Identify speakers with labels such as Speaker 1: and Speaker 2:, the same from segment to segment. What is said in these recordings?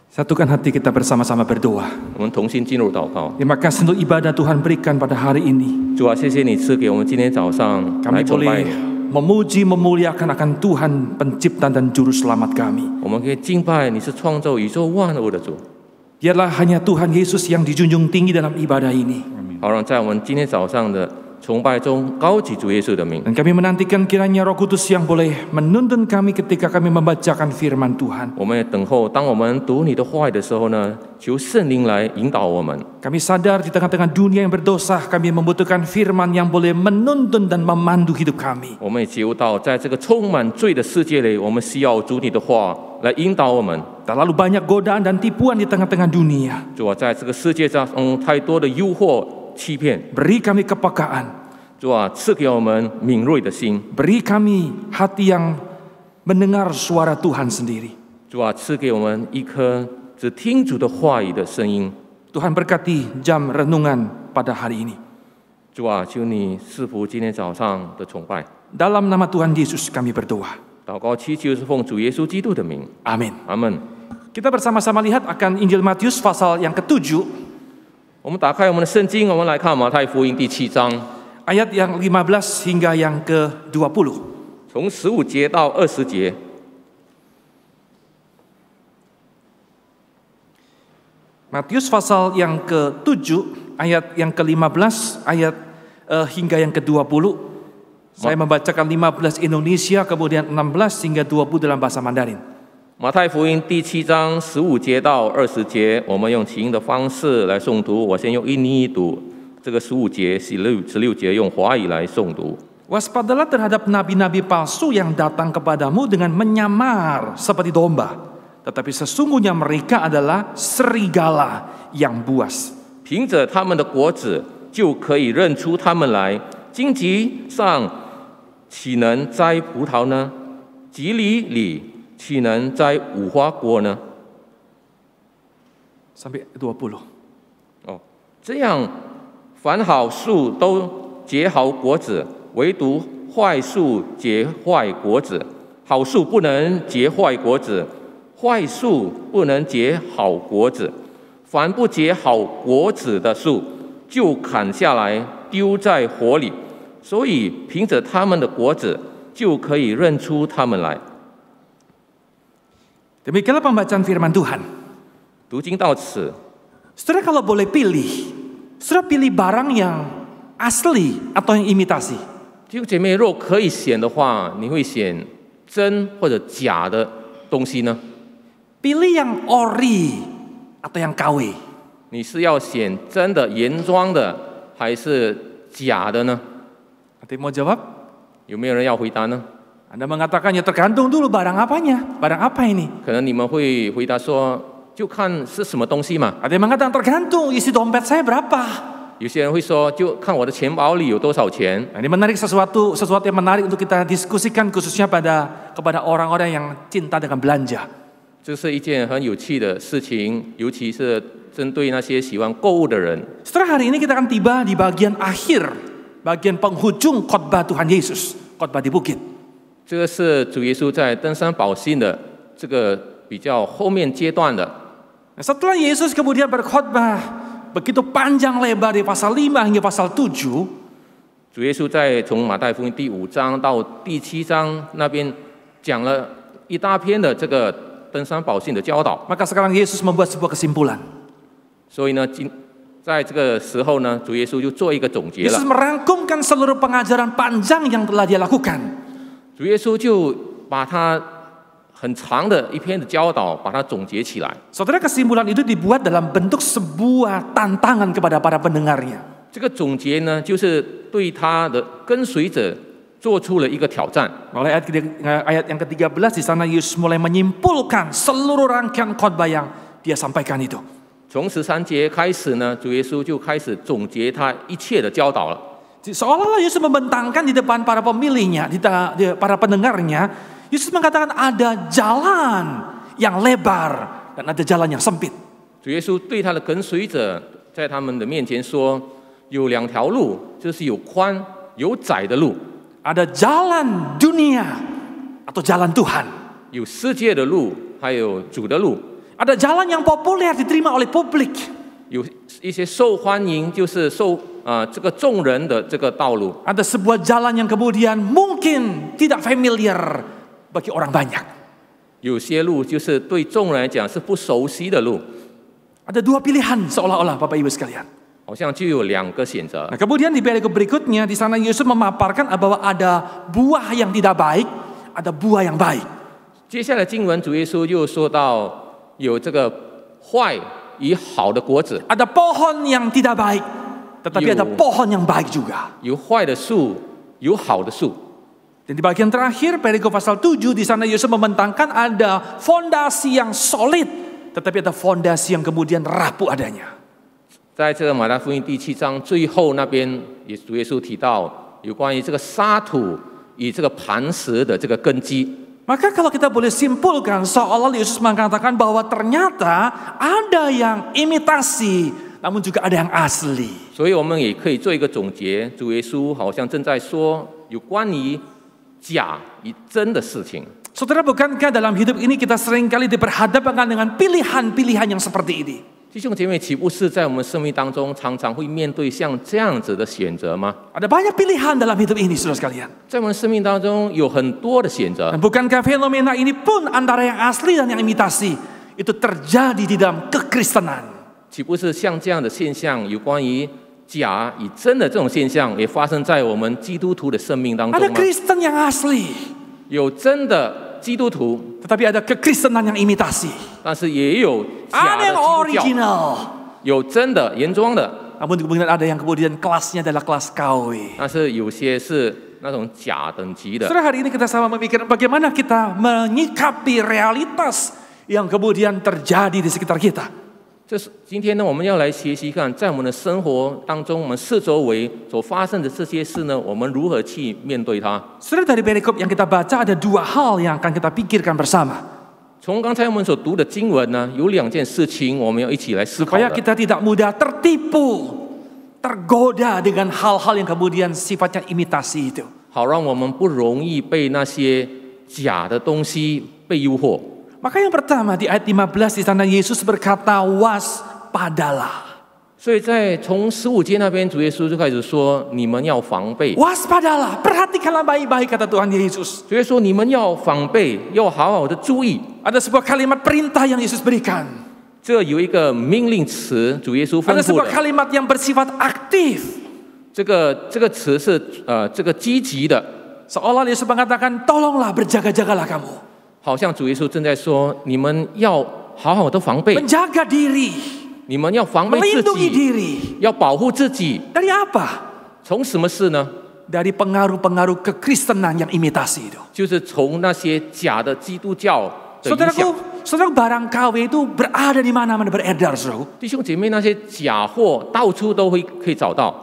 Speaker 1: Satukan hati kita bersama-sama berdoa.
Speaker 2: 我们同心进入祷告。
Speaker 1: Terima kasih untuk ibadah Tuhan berikan pada hari ini.
Speaker 2: 主啊，谢谢你赐给我们今天早上
Speaker 1: Kami
Speaker 2: 来崇拜
Speaker 1: boleh
Speaker 2: 你。
Speaker 1: memuji, memuliakan akan Tuhan pencipta dan juru selamat kami.
Speaker 2: 我们可以敬拜你是创造宇宙万物的主。
Speaker 1: Biarlah hanya Tuhan Yesus yang dijunjung tinggi dalam ibadah ini.
Speaker 2: 好让在我们今天早上的崇拜中高举主耶稣的名。
Speaker 1: Dan kami menantikan kiranya Roh Kudus yang boleh menuntun kami ketika kami membacakan firman Tuhan.
Speaker 2: 我们也等候，当我们读你的话语的时候呢，求圣灵来引导我们。
Speaker 1: Kami sadar di tengah-tengah dunia yang berdosa, kami membutuhkan firman yang boleh menuntun dan memandu hidup kami.
Speaker 2: 我们也觉悟到，在这个充满罪的世界里，我们需要主你的话来引导我们。
Speaker 1: Terlalu banyak godaan dan tipuan di tengah-tengah dunia.
Speaker 2: 主啊，在这个世界上，太多的诱惑、欺骗。
Speaker 1: Beri kami kepekaan.
Speaker 2: 主啊，赐给我们敏锐的心。
Speaker 1: Beri kami hati yang mendengar suara Tuhan sendiri.
Speaker 2: 主啊，赐给我们一颗只听主的话语的声音。
Speaker 1: Tuhan berkati jam renungan pada hari ini.
Speaker 2: 主啊，求你赐福今天早上的崇拜。
Speaker 1: Dalam nama Tuhan Yesus kami berdoa.
Speaker 2: 祷告祈求是奉主耶稣基督的名。
Speaker 1: Amin.
Speaker 2: 阿门。
Speaker 1: Kita bersama-sama lihat akan Injil Matius pasal yang ke-7,
Speaker 2: 我们打开我们的圣经，我们来看马太福音第7章，
Speaker 1: ayat yang 15 hingga yang ke-20.
Speaker 2: 从15节到20节。
Speaker 1: Matius pasal yang ke-7, ayat yang ke-15, ayat hingga yang ke-20. Saya membacakan 15 Indonesia, kemudian 16 hingga 20 dalam bahasa Mandarin.
Speaker 2: 马太福音第7章15节到20节，我们用起音的方式来诵读。我先用印尼语读这个15节，16节用华语来诵读。
Speaker 1: Waspadalah terhadap nabi-nabi palsu yang datang kepadamu dengan menyamar seperti domba, tetapi sesungguhnya mereka adalah serigala yang buas.
Speaker 2: 凭着他们的果子就可以认出他们来。荆棘上岂能摘葡萄呢？棘里岂能摘无花果呢？
Speaker 1: Sampai 20.
Speaker 2: 哦，这样，凡好树都结好果子，唯独坏树结坏果子。好树不能结坏果子，坏树不能结好果子。凡不结好果子的树，就砍下来丢在火里。所以，凭着他们的果子，就可以认出他们来。
Speaker 1: Demikianlah pembacaan firman Tuhan.
Speaker 2: 读经到此，
Speaker 1: Saudara kalau boleh pilih, saudara pilih barang yang asli atau yang imitasi?
Speaker 2: 弟兄姐妹，若可以选的话，你会选真或者假的东西呢？
Speaker 1: Pilih yang ori atau yang KW?
Speaker 2: 你是要选真的原装的，还是假的呢？
Speaker 1: Ada yang mau jawab?
Speaker 2: 有没有人要回答呢？
Speaker 1: Anda mengatakan ya tergantung dulu barang apanya, barang apa ini?
Speaker 2: 可能你们会回答说，就看是什么东西嘛。
Speaker 1: Ada yang mengatakan tergantung isi dompet saya berapa.
Speaker 2: 有些人会说，就看我的钱包里有多少钱。
Speaker 1: Nah, ini menarik sesuatu yang menarik untuk kita diskusikan khususnya kepada orang-orang yang cinta dengan belanja.
Speaker 2: 这是一件很有趣的事情，尤其是针对那些喜欢购物的人。
Speaker 1: Setelah hari ini kita akan tiba di bagian akhir, bagian penghujung khotbah Tuhan Yesus, khotbah di bukit.
Speaker 2: 这个是主耶稣在登山宝训的这个比较后面阶段的。
Speaker 1: Nah, setelah Yesus kemudian berkhotbah begitu panjang lebar di pasal 5 hingga pasal 7,
Speaker 2: 主耶稣在从马太福音第5章到第7章那边讲了一大篇的这个登山宝训的教导。
Speaker 1: maka sekarang Yesus membuat sebuah kesimpulan.
Speaker 2: 所以呢，在这个时候呢，主耶稣就做一个总结
Speaker 1: Yesus
Speaker 2: 了。
Speaker 1: merangkumkan seluruh pengajaran panjang yang telah dia lakukan.
Speaker 2: 主耶稣就把他很长的一篇的教导，把它总结起来。
Speaker 1: Saudara, kesimpulan itu dibuat dalam bentuk sebuah tantangan kepada para pendengarnya.
Speaker 2: 这个总结呢，就是对他的跟随者做出了一个挑战。
Speaker 1: Oleh ayat yang ke-13 di sana Yesus mulai menyimpulkan seluruh rangkaian khotbah yang dia sampaikan itu.
Speaker 2: 从13节开始呢，主耶稣就开始总结他一切的教导了。
Speaker 1: Seolah-olah Yesus membentangkan di depan para pemilihnya, di para pendengarnya, Yesus mengatakan ada jalan yang lebar dan ada jalan yang sempit.
Speaker 2: 主耶稣对他的跟随者，在他们的面前说，有2条路，就是有宽有窄的路，
Speaker 1: Ada jalan dunia atau jalan Tuhan.
Speaker 2: 有世界的路，还有主的路。
Speaker 1: Ada jalan yang populer diterima oleh publik.
Speaker 2: 有一些受欢迎，就是这个众人的这个道路。
Speaker 1: Ada sebuah jalan yang kemudian mungkin tidak familiar bagi orang banyak.
Speaker 2: 有些路就是对众人来讲是不熟悉的路，
Speaker 1: Ada dua pilihan seolah-olah Bapak Ibu sekalian.
Speaker 2: 好像就有2个选择。
Speaker 1: Nah, kemudian di perikop berikutnya di sana Yesus memaparkan bahwa ada buah yang tidak baik, ada buah yang baik.
Speaker 2: 接下来经文主耶稣又说到有这个坏与好的果子，
Speaker 1: Ada pohon yang tidak baik, tetapi ada pohon yang baik juga.
Speaker 2: 有坏的树，有好的树。
Speaker 1: Dan di bagian terakhir perikop pasal 7 di sana Yesus membentangkan ada fondasi yang solid, tetapi ada fondasi yang kemudian rapuh adanya.
Speaker 2: 在这个马太福音第7章最后那边，主耶稣提到有关于这个沙土与这个磐石的这个根基。
Speaker 1: Maka kalau kita boleh simpulkan seolah Yesus mengatakan bahwa ternyata ada yang imitasi, namun juga ada yang asli.
Speaker 2: 所以我们也可以做一个总结，主耶稣好像正在说有关于假与真的事情。
Speaker 1: Saudara, bukankah dalam hidup ini kita seringkali diperhadapkan dengan pilihan-pilihan yang seperti ini?
Speaker 2: 弟兄姐妹，岂不是在我们生命当中常常会面对像这样子的选择吗？
Speaker 1: Ada banyak pilihan dalam hidup ini, saudara sekalian.
Speaker 2: 在我们生命当中有很多的选择
Speaker 1: Dan， bukankah fenomena ini pun antara yang asli dan yang imitasi itu terjadi di dalam kekristenan?
Speaker 2: 岂不是像这样的现象，有关于假与真的这种现象，也发生在我们基督徒的生命当中
Speaker 1: Ada
Speaker 2: 吗？
Speaker 1: Kristen yang asli,
Speaker 2: 有真的基督徒，
Speaker 1: tetapi ada kekristenan yang imitasi.
Speaker 2: 但是也有假
Speaker 1: Ada
Speaker 2: 的
Speaker 1: yang
Speaker 2: 基督教，
Speaker 1: original,
Speaker 2: 有真的原装的，
Speaker 1: namun kemudian ada yang kemudian kelasnya adalah kelas KW.
Speaker 2: 但是有些是那种假等级的。
Speaker 1: Saudara, hari ini kita sama memikirkan bagaimana kita menyikapi realitas yang kemudian terjadi di sekitar kita.
Speaker 2: 这是今天呢，我们要来学习看，在我们的生活当中，我们四周围所发生的这些事呢，我们如何去面对它。
Speaker 1: Saudara, dari perikop yang kita baca ada dua hal yang akan kita pikirkan bersama.
Speaker 2: 从刚才我们所读的经文呢，有2件事情我们要一起来思考
Speaker 1: Supaya
Speaker 2: 的，
Speaker 1: kita tidak mudah tertipu, tergoda dengan hal-hal yang kemudian sifatnya imitasi itu.
Speaker 2: 好让我们不容易被那些假的东西被诱惑。
Speaker 1: Maka yang pertama di ayat 15 di sana Yesus berkata waspadalah.
Speaker 2: 所以在从15节那边，主耶稣就开始说：“你们要防备。”
Speaker 1: Waspadalah, perhatikanlah baik-baik kata Tuhan Yesus.
Speaker 2: 主耶稣说：“你们要防备，要好好的注意。
Speaker 1: Ada sebuah kalimat perintah yang Yesus berikan. ”
Speaker 2: 这有一个命令词，主耶稣吩
Speaker 1: Ada
Speaker 2: 咐
Speaker 1: sebuah
Speaker 2: 的。
Speaker 1: kalimat yang bersifat aktif.
Speaker 2: 这个词是这个积极的，
Speaker 1: Seolah Yesus mengatakan, tolonglah berjaga-jagalah kamu.
Speaker 2: 好像主耶稣正在说：“你们要好好的防备，
Speaker 1: Menjaga diri,
Speaker 2: 你们要防备自
Speaker 1: melindungi
Speaker 2: 己，
Speaker 1: diri.
Speaker 2: 要保护自己。
Speaker 1: Dari apa?
Speaker 2: 从什么事呢？
Speaker 1: Dari pengaruh-pengaruh kekristenan yang imitasi itu.
Speaker 2: 就是从那些假的基督教的影响。
Speaker 1: Saudara, barang KW itu berada di mana-mana beredar, saudara.
Speaker 2: 弟兄姐妹，那些假货到处都可以找到，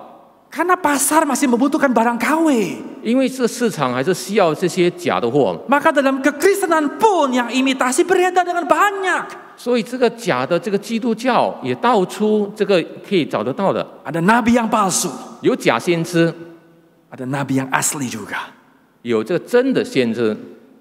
Speaker 1: Karena pasar masih membutuhkan barang KW.
Speaker 2: 因为这市场还是需要这些假的货，
Speaker 1: Maka dalam kekristenan pun yang imitasi beredar dengan banyak.
Speaker 2: 所以这个假的这个基督教也到处这个可以找得到的，
Speaker 1: Ada nabi yang palsu,
Speaker 2: 有假先知，
Speaker 1: ada nabi yang asli juga.
Speaker 2: 有这个真的先知。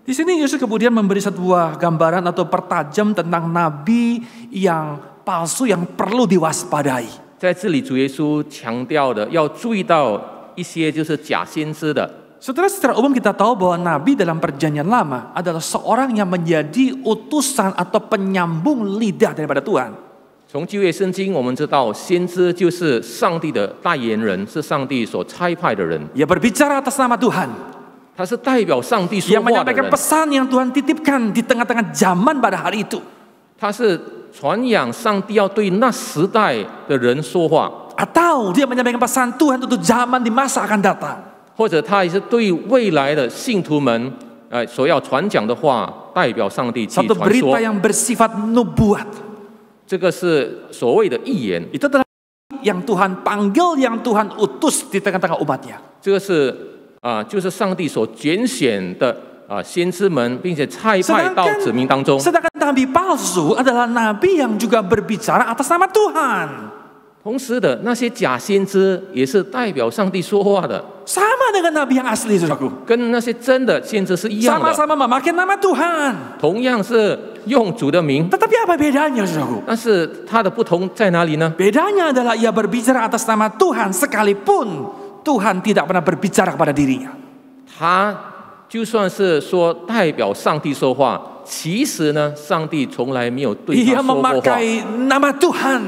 Speaker 1: Di sini Yesus kemudian memberi sebuah gambaran atau pertajam tentang nabi yang palsu yang perlu diwaspadai.
Speaker 2: 在这里，主耶稣强调的要注意到一些就是假先知的。
Speaker 1: Saudara, secara umum kita tahu bahwa nabi dalam perjanjian lama adalah seorang yang menjadi utusan atau penyambung lidah daripada Tuhan.
Speaker 2: 从旧约圣经我们知道，先知就是上帝的代言人，是上帝所差派的人，
Speaker 1: Ia berbicara atas nama Tuhan.
Speaker 2: 他是代表上帝说
Speaker 1: Ia
Speaker 2: 话的
Speaker 1: menyampaikan
Speaker 2: 人，
Speaker 1: pesan yang Tuhan titipkan di tengah-tengah zaman pada hari itu.
Speaker 2: 他是传扬上帝要对那时代的人说话，
Speaker 1: Atau dia menyampaikan pesan Tuhan untuk zaman di masa akan datang.
Speaker 2: 或者他也是对未来的信徒们，所要传讲的话，代表上帝去
Speaker 1: Satu
Speaker 2: 传
Speaker 1: berita
Speaker 2: 说。
Speaker 1: yang bersifat nubuat.
Speaker 2: 这个是所谓的预言，
Speaker 1: Itu adalah yang Tuhan panggil, yang Tuhan utus di tengah-tengah umatnya.
Speaker 2: 这个是就是上帝所拣选的先知们，并且差派到子民当中。
Speaker 1: Sedangkan nabi palsu adalah nabi yang juga berbicara atas nama Tuhan.
Speaker 2: 同时的那些假先知也是代表上帝说话的。
Speaker 1: sama dengan nabi yang asli, saudaraku.
Speaker 2: 跟那些真的先知是一样的，
Speaker 1: Sama-sama memakai nama Tuhan.
Speaker 2: 同样是用主的名，
Speaker 1: Tetapi apa bedanya, saudaraku?
Speaker 2: 但是它的不同在哪里呢？
Speaker 1: Bedanya adalah ia berbicara atas nama Tuhan sekalipun Tuhan tidak pernah berbicara kepada dirinya.
Speaker 2: 他就算是说代表上帝说话，其实呢，上帝从来没有对
Speaker 1: Ia
Speaker 2: 他说过话。
Speaker 1: memakai nama Tuhan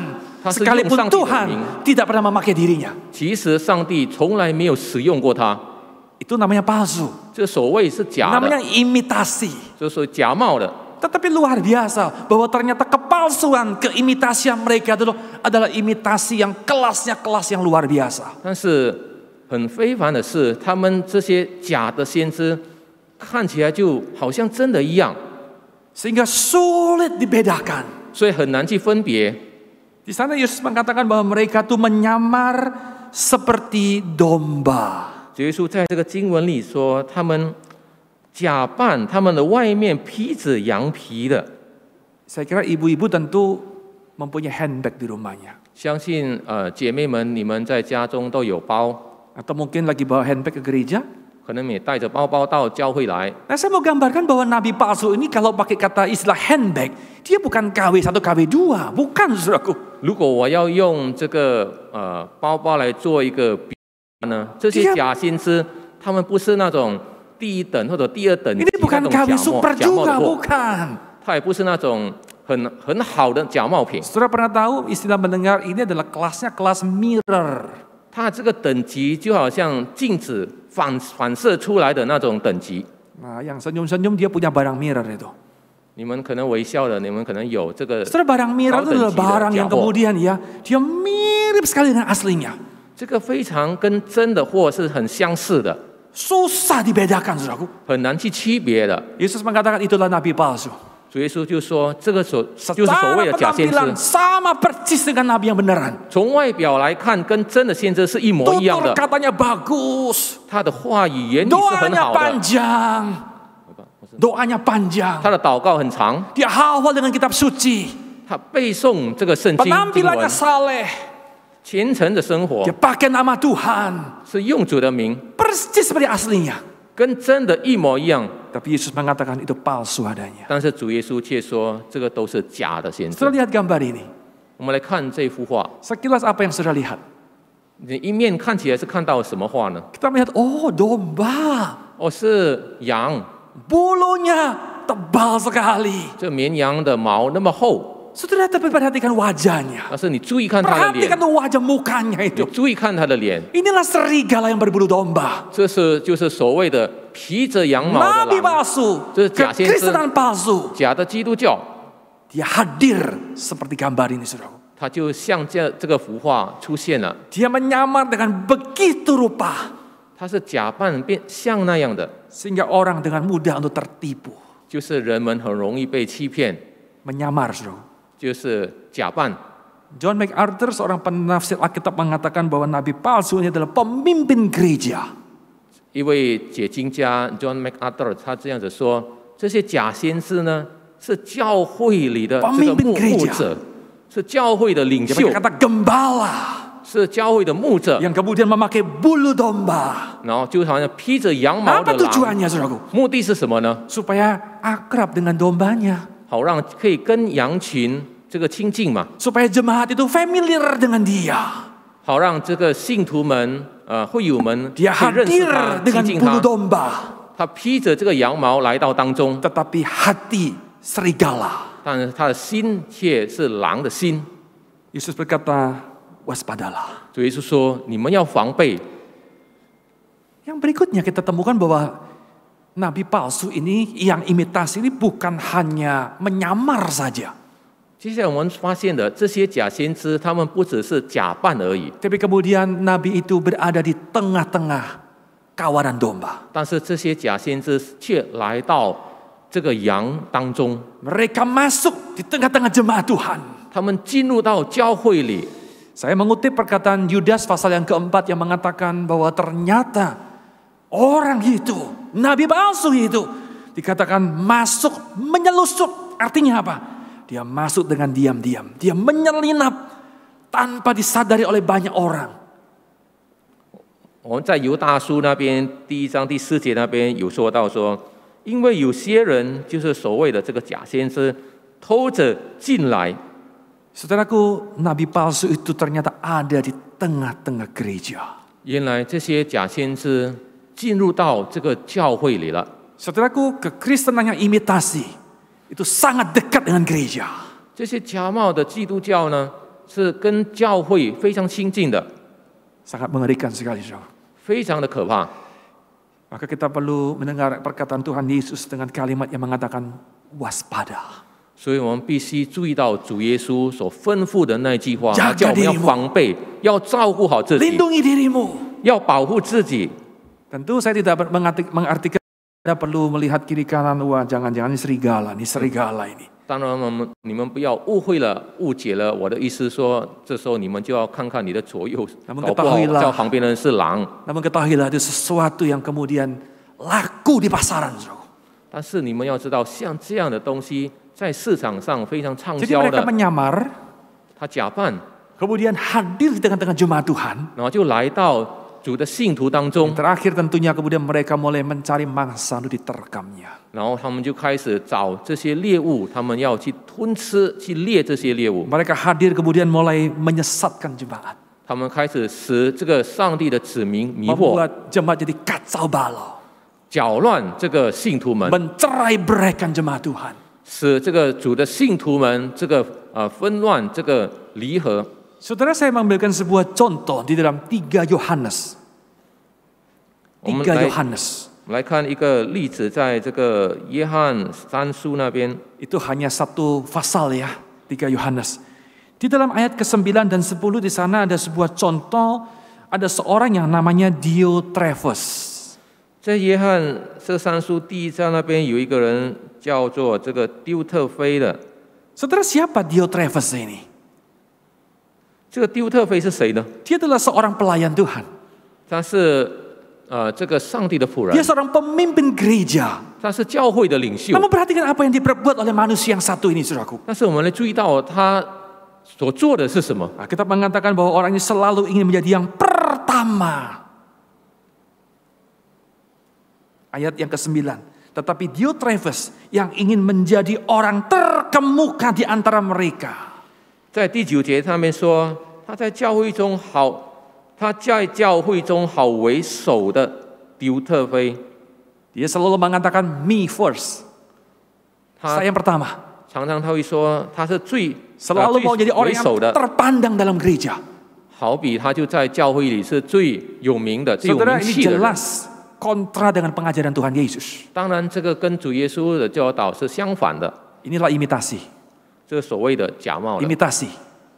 Speaker 1: sekalipun Tuhan tidak pernah memakai dirinya.
Speaker 2: 其实上帝从来没有使用过他，
Speaker 1: Itu namanya palsu.
Speaker 2: 这所谓是假的，
Speaker 1: Namanya imitasi.
Speaker 2: 就是假冒的。
Speaker 1: Tetapi luar biasa bahwa ternyata kepalsuan, keimitasian mereka adalah imitasi yang kelasnya kelas yang luar biasa.
Speaker 2: 但是很非凡的是，他们这些假的先知看起来就好像真的一样，
Speaker 1: Sehingga sulit dibedakan.
Speaker 2: 所以很难去分别。
Speaker 1: Di sana Yesus mengatakan bahwa mereka itu menyamar seperti domba.
Speaker 2: 主耶稣在这个经文里说，他们假扮他们的外面披着羊皮的。
Speaker 1: Saya kira ibu-ibu tentu mempunyai handbag di rumahnya.
Speaker 2: 相信姐妹们，你们在家中都有包，
Speaker 1: Atau mungkin lagi bawa handbag ke gereja.
Speaker 2: 可能也带着包包到教会来。
Speaker 1: Nah, saya mau gambarkan bahwa nabi palsu ini kalau pakai kata istilah handbag, dia bukan KW1 KW2, bukan, saudaraku.
Speaker 2: 如果我要用这个包包来做一个比喻呢，这些假先知他们不是那种第一等或者第二等级
Speaker 1: Ini
Speaker 2: 那
Speaker 1: bukan
Speaker 2: 种
Speaker 1: KW
Speaker 2: 假
Speaker 1: super
Speaker 2: 冒的
Speaker 1: juga,
Speaker 2: 货，
Speaker 1: bukan.
Speaker 2: 它也不是那种很好的假冒品。
Speaker 1: Saudara pernah tahu istilah mendengar ini adalah kelasnya kelas mirror.
Speaker 2: 它这个等级就好像镜子反射出来的那种等级。
Speaker 1: Nah, yang senyum-senyum dia punya barang mirror itu.
Speaker 2: 你们可能微笑的，你们可能有这个
Speaker 1: Saudara, barang mirror itu adalah barang yang kemudian ya, dia mirip sekali dengan aslinya.
Speaker 2: 这个非常跟真的货是很相似的，
Speaker 1: Susah dibedakan, saudaraku.
Speaker 2: 很难去区别的。
Speaker 1: Yesus mengatakan itulah nabi palsu.
Speaker 2: 主耶稣就说，这个就是所谓的
Speaker 1: Secara
Speaker 2: 假先知。
Speaker 1: penampilan sama persis dengan nabi yang beneran.
Speaker 2: 从外表来看，跟真的先知是一模一样
Speaker 1: Tutur
Speaker 2: 的。
Speaker 1: katanya bagus.
Speaker 2: 他的话语言语是很
Speaker 1: Doanya
Speaker 2: 好的，
Speaker 1: panjang. Doanya panjang.
Speaker 2: 他的祷告很长，
Speaker 1: Dia hafal dengan kitab suci.
Speaker 2: 他背诵这个圣经经
Speaker 1: Penampilannya
Speaker 2: 文，
Speaker 1: saleh.
Speaker 2: 虔诚的生活
Speaker 1: Dia pakai nama Tuhan.
Speaker 2: 是用主的名，
Speaker 1: Persis seperti aslinya.
Speaker 2: 跟真的一模一样。
Speaker 1: Tapi Yesus mengatakan itu palsu adanya.
Speaker 2: 但是主耶稣却说，这个都是假的先知。
Speaker 1: Saudara lihat gambar ini.
Speaker 2: 我们来看这幅画，
Speaker 1: Sekilas apa yang saudara lihat?
Speaker 2: 你一面看起来是看到什么画呢？
Speaker 1: Kita melihat, oh domba.
Speaker 2: 哦，是羊，
Speaker 1: Bulunya tebal sekali.
Speaker 2: 这绵羊的毛那么厚，
Speaker 1: Saudara tapi perhatikan wajahnya.
Speaker 2: 但是你注意看它的脸
Speaker 1: Perhatikan，tuh wajah mukanya
Speaker 2: 你
Speaker 1: itu.
Speaker 2: 注意看它的脸，
Speaker 1: Inilah serigala yang berbulu domba.
Speaker 2: 这就是所谓的披着羊毛的
Speaker 1: Nabi
Speaker 2: 狼，
Speaker 1: palsu.
Speaker 2: 这是假先知，
Speaker 1: Kekristenan palsu.
Speaker 2: 假的基督教，
Speaker 1: Dia hadir seperti gambar ini, saudara.
Speaker 2: 它就像这个幅画出现了，
Speaker 1: Dia menyamar dengan begitu rupa.
Speaker 2: 它是假扮变像那样的，
Speaker 1: Sehingga orang dengan mudah untuk tertipu.
Speaker 2: 就是人们很容易被欺骗，
Speaker 1: Menyamar, saudara.
Speaker 2: 就是假扮。
Speaker 1: John MacArthur, seorang penafsir Alkitab, mengatakan bahwa nabi palsu ini adalah pemimpin gereja.
Speaker 2: 一位解经家 John MacArthur 他这样子说：这些假先知呢，是教会里的这个牧者，是教会的领袖，
Speaker 1: Dia kata gembala
Speaker 2: 是教会的牧者，
Speaker 1: yang kemudian memakai bulu domba.
Speaker 2: 然后就好像披着羊毛的
Speaker 1: Apa
Speaker 2: 狼。
Speaker 1: tujuannya, saudaraku?
Speaker 2: 目的是什么呢？
Speaker 1: Supaya akrab dengan dombanya.
Speaker 2: 好让可以跟羊群这个亲近嘛，
Speaker 1: Supaya jemaat itu familiar dengan dia.
Speaker 2: 好让这个信徒们会友们可以
Speaker 1: Dia
Speaker 2: 认识
Speaker 1: hadir
Speaker 2: 他、
Speaker 1: dengan
Speaker 2: 亲近
Speaker 1: bulu
Speaker 2: 他。
Speaker 1: domba.
Speaker 2: 他披着这个羊毛来到当中，
Speaker 1: Tetapi hati serigala.
Speaker 2: 但是他的心却是狼的心。
Speaker 1: Yesus berkata, waspadalah.
Speaker 2: 主耶稣说：“你们要防备。”
Speaker 1: Yang berikutnya kita temukan bahwa nabi palsu ini, yang imitasi ini bukan hanya menyamar saja.
Speaker 2: 接下来我们发现的这些假先知，他们不只是假扮而已，
Speaker 1: Tapi kemudian nabi itu berada di tengah-tengah kawanan domba.
Speaker 2: 但是这些假先知却来到这个羊当中，
Speaker 1: Mereka masuk di tengah-tengah jemaat Tuhan.
Speaker 2: 他们进入到教会里。
Speaker 1: Saya mengutip perkataan Yudas pasal yang keempat yang mengatakan bahwa ternyata orang itu, nabi palsu itu, dikatakan masuk, menyelusup. Artinya apa? Dia masuk dengan diam-diam. Dia menyelinap tanpa disadari oleh banyak orang.
Speaker 2: 我们在犹大书那边第1章第4节那边有说到说，因为有些人就是所谓的这个假先知，偷着进来。
Speaker 1: Saudaraku, nabi palsu itu ternyata ada di tengah-tengah gereja.
Speaker 2: 原来这些假先知进入到这个教会里了。
Speaker 1: Saudaraku, kekristenan yang imitasi itu sangat dekat dengan gereja.
Speaker 2: 这些假冒的基督教呢，是跟教会非常亲近的，
Speaker 1: Sangat mengerikan sekali, saudara.
Speaker 2: 非常的可怕。
Speaker 1: Maka kita perlu mendengar perkataan Tuhan Yesus dengan kalimat yang mengatakan waspada.
Speaker 2: 所以我们必须注意到主耶稣所吩咐的那句话，
Speaker 1: Jaga
Speaker 2: 他叫我们要
Speaker 1: dirimu.
Speaker 2: 防备，要照顾好自己，
Speaker 1: Lindungi dirimu.
Speaker 2: 要保护自己。
Speaker 1: Tentu saya tidak mengartikan Anda perlu melihat kiri kanan, wah jangan-jangan ini serigala ini.
Speaker 2: 当然，你们不要误解了我的意思说，这时候你们就要看看你的左右，
Speaker 1: Namun
Speaker 2: 搞不好
Speaker 1: ketahuilah
Speaker 2: 叫旁边的人是狼。
Speaker 1: Namun ketahuilah itu sesuatu yang kemudian laku di pasaran, saudara.
Speaker 2: 但是你们要知道，像这样的东西在市场上非常畅
Speaker 1: Jadi
Speaker 2: 销
Speaker 1: mereka
Speaker 2: 的，
Speaker 1: menyamar,
Speaker 2: 他假扮，
Speaker 1: kemudian hadir di tengah-tengah jemaat Tuhan.
Speaker 2: 然后就来到主的信徒当中，
Speaker 1: Terakhir tentunya kemudian mereka mulai mencari mangsa untuk diterkamnya.
Speaker 2: 然后他们就开始找这些猎物，他们要去吞吃、去猎这些猎物。
Speaker 1: Mereka hadir kemudian mulai menyesatkan jemaat.
Speaker 2: 他们开始使这个上帝的子民迷惑，
Speaker 1: Membuat jemaat jadi kacau balau.
Speaker 2: 搅乱这个信徒们，
Speaker 1: Mencerai-beraikan jemaat Tuhan.
Speaker 2: 使这个主的信徒们这个纷乱、这个离合。
Speaker 1: Saudara, saya mengambilkan sebuah contoh di dalam 3 Yohanes.
Speaker 2: 我们
Speaker 1: 3
Speaker 2: 来
Speaker 1: Yohanes.
Speaker 2: 来看一个例子，在这个约翰3书那边，
Speaker 1: Itu hanya satu pasal ya, 3 Yohanes. Di dalam ayat ke-9 dan 10 di sana ada sebuah contoh, ada seorang yang namanya Diotrephes.
Speaker 2: 在约翰这3书第1章那边有一个人叫做这个丢特菲的。
Speaker 1: Saudara, siapa Diotrephes ini?
Speaker 2: 这个丢特菲是谁呢？
Speaker 1: Dia adalah seorang pelayan Tuhan.
Speaker 2: 他是这个上帝的仆人
Speaker 1: Dia，seorang pemimpin gereja.
Speaker 2: 他是教会的领袖。
Speaker 1: Namun perhatikan apa yang diperbuat oleh manusia yang satu ini, saudaraku.
Speaker 2: 但是我们来注意到他所做的是什么？
Speaker 1: Nah, kita mengatakan bahwa orang ini selalu ingin menjadi yang pertama. Ayat yang ke-9. Tetapi Diotrephes yang ingin menjadi orang terkemuka di antara mereka.
Speaker 2: 在第9节上面说，他在教会中好为首的丢特菲，
Speaker 1: Dia selalu mengatakan me first.
Speaker 2: 他
Speaker 1: Saya yang pertama.
Speaker 2: 常常他会说他是最
Speaker 1: Selalu mau jadi
Speaker 2: 最
Speaker 1: orang
Speaker 2: 为
Speaker 1: yang
Speaker 2: 首的，
Speaker 1: terpandang dalam gereja.
Speaker 2: 好比他就在教会里是最有名的、最有
Speaker 1: Saudara,
Speaker 2: 名
Speaker 1: ini
Speaker 2: 气的人。
Speaker 1: jelas kontra dengan pengajaran Tuhan Yesus.
Speaker 2: 当然，这个跟主耶稣的教导是相反的，
Speaker 1: Inilah imitasi.
Speaker 2: 这个所谓的假冒的，
Speaker 1: Imitasi.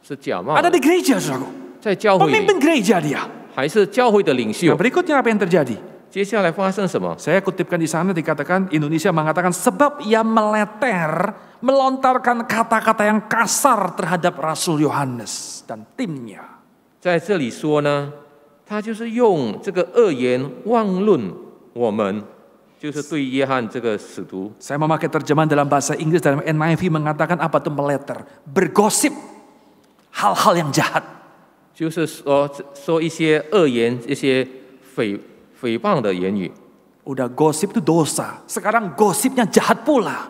Speaker 2: 是假冒
Speaker 1: Ada
Speaker 2: 的，
Speaker 1: di gereja, saudaraku.
Speaker 2: 在教会里
Speaker 1: Pemimpin gereja dia.
Speaker 2: 还是教会的领
Speaker 1: Nah,
Speaker 2: 袖。
Speaker 1: berikutnya apa yang terjadi?
Speaker 2: 接下来发生什么？
Speaker 1: Saya kutipkan di sana dikatakan Indonesia mengatakan sebab ia meleter melontarkan kata-kata yang kasar terhadap Rasul Yohanes dan timnya.
Speaker 2: 在这里说呢，他就是用这个恶言妄论我们，就是对约翰这个使徒。
Speaker 1: Saya memakai terjemahan dalam bahasa Inggris dalam NIV mengatakan apa itu meleter, bergosip hal-hal yang jahat.
Speaker 2: 就是说一些恶言、一些诽谤的言语。
Speaker 1: Udah gosip itu dosa, sekarang gosipnya jahat pula.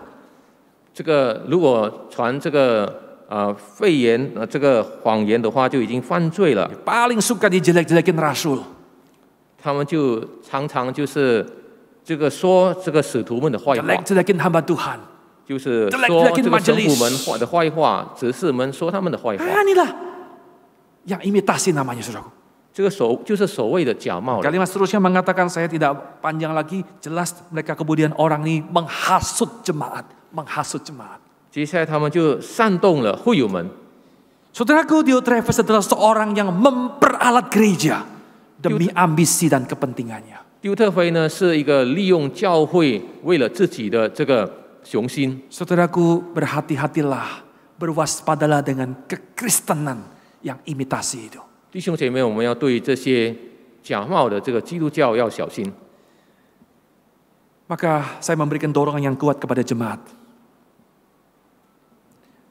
Speaker 2: 这个如果传这个肺炎这个谎言的话，就已经犯罪了。
Speaker 1: Paling suka dijelek-jelekin Rasul.
Speaker 2: 他们就常常就是这个说这个使徒们的坏话，
Speaker 1: Jelek-jelekin hamba Tuhan.
Speaker 2: 就是说这个神父们的坏话，执事们说他们的坏话。
Speaker 1: Inilah yang imitasi namanya, saudaraku.
Speaker 2: 这个就是所谓的假冒的。
Speaker 1: Kalimat seterusnya mengatakan, saya tidak panjang lagi, jelas mereka kemudian orang ini menghasut jemaat.
Speaker 2: 接下来他们就煽动了会友们。
Speaker 1: Saudaraku, Diotrephes adalah seorang yang memperalat gereja demi ambisi dan kepentingannya.
Speaker 2: 丢特菲呢是一个利用教会为了自己的这个雄心。
Speaker 1: Saudaraku, berhati-hatilah, berwaspadalah dengan kekristenan yang imitasi itu.
Speaker 2: 弟兄姐妹，我们要对这些假冒的这个基督教要小心。
Speaker 1: Maka saya memberikan dorongan yang kuat kepada jemaat.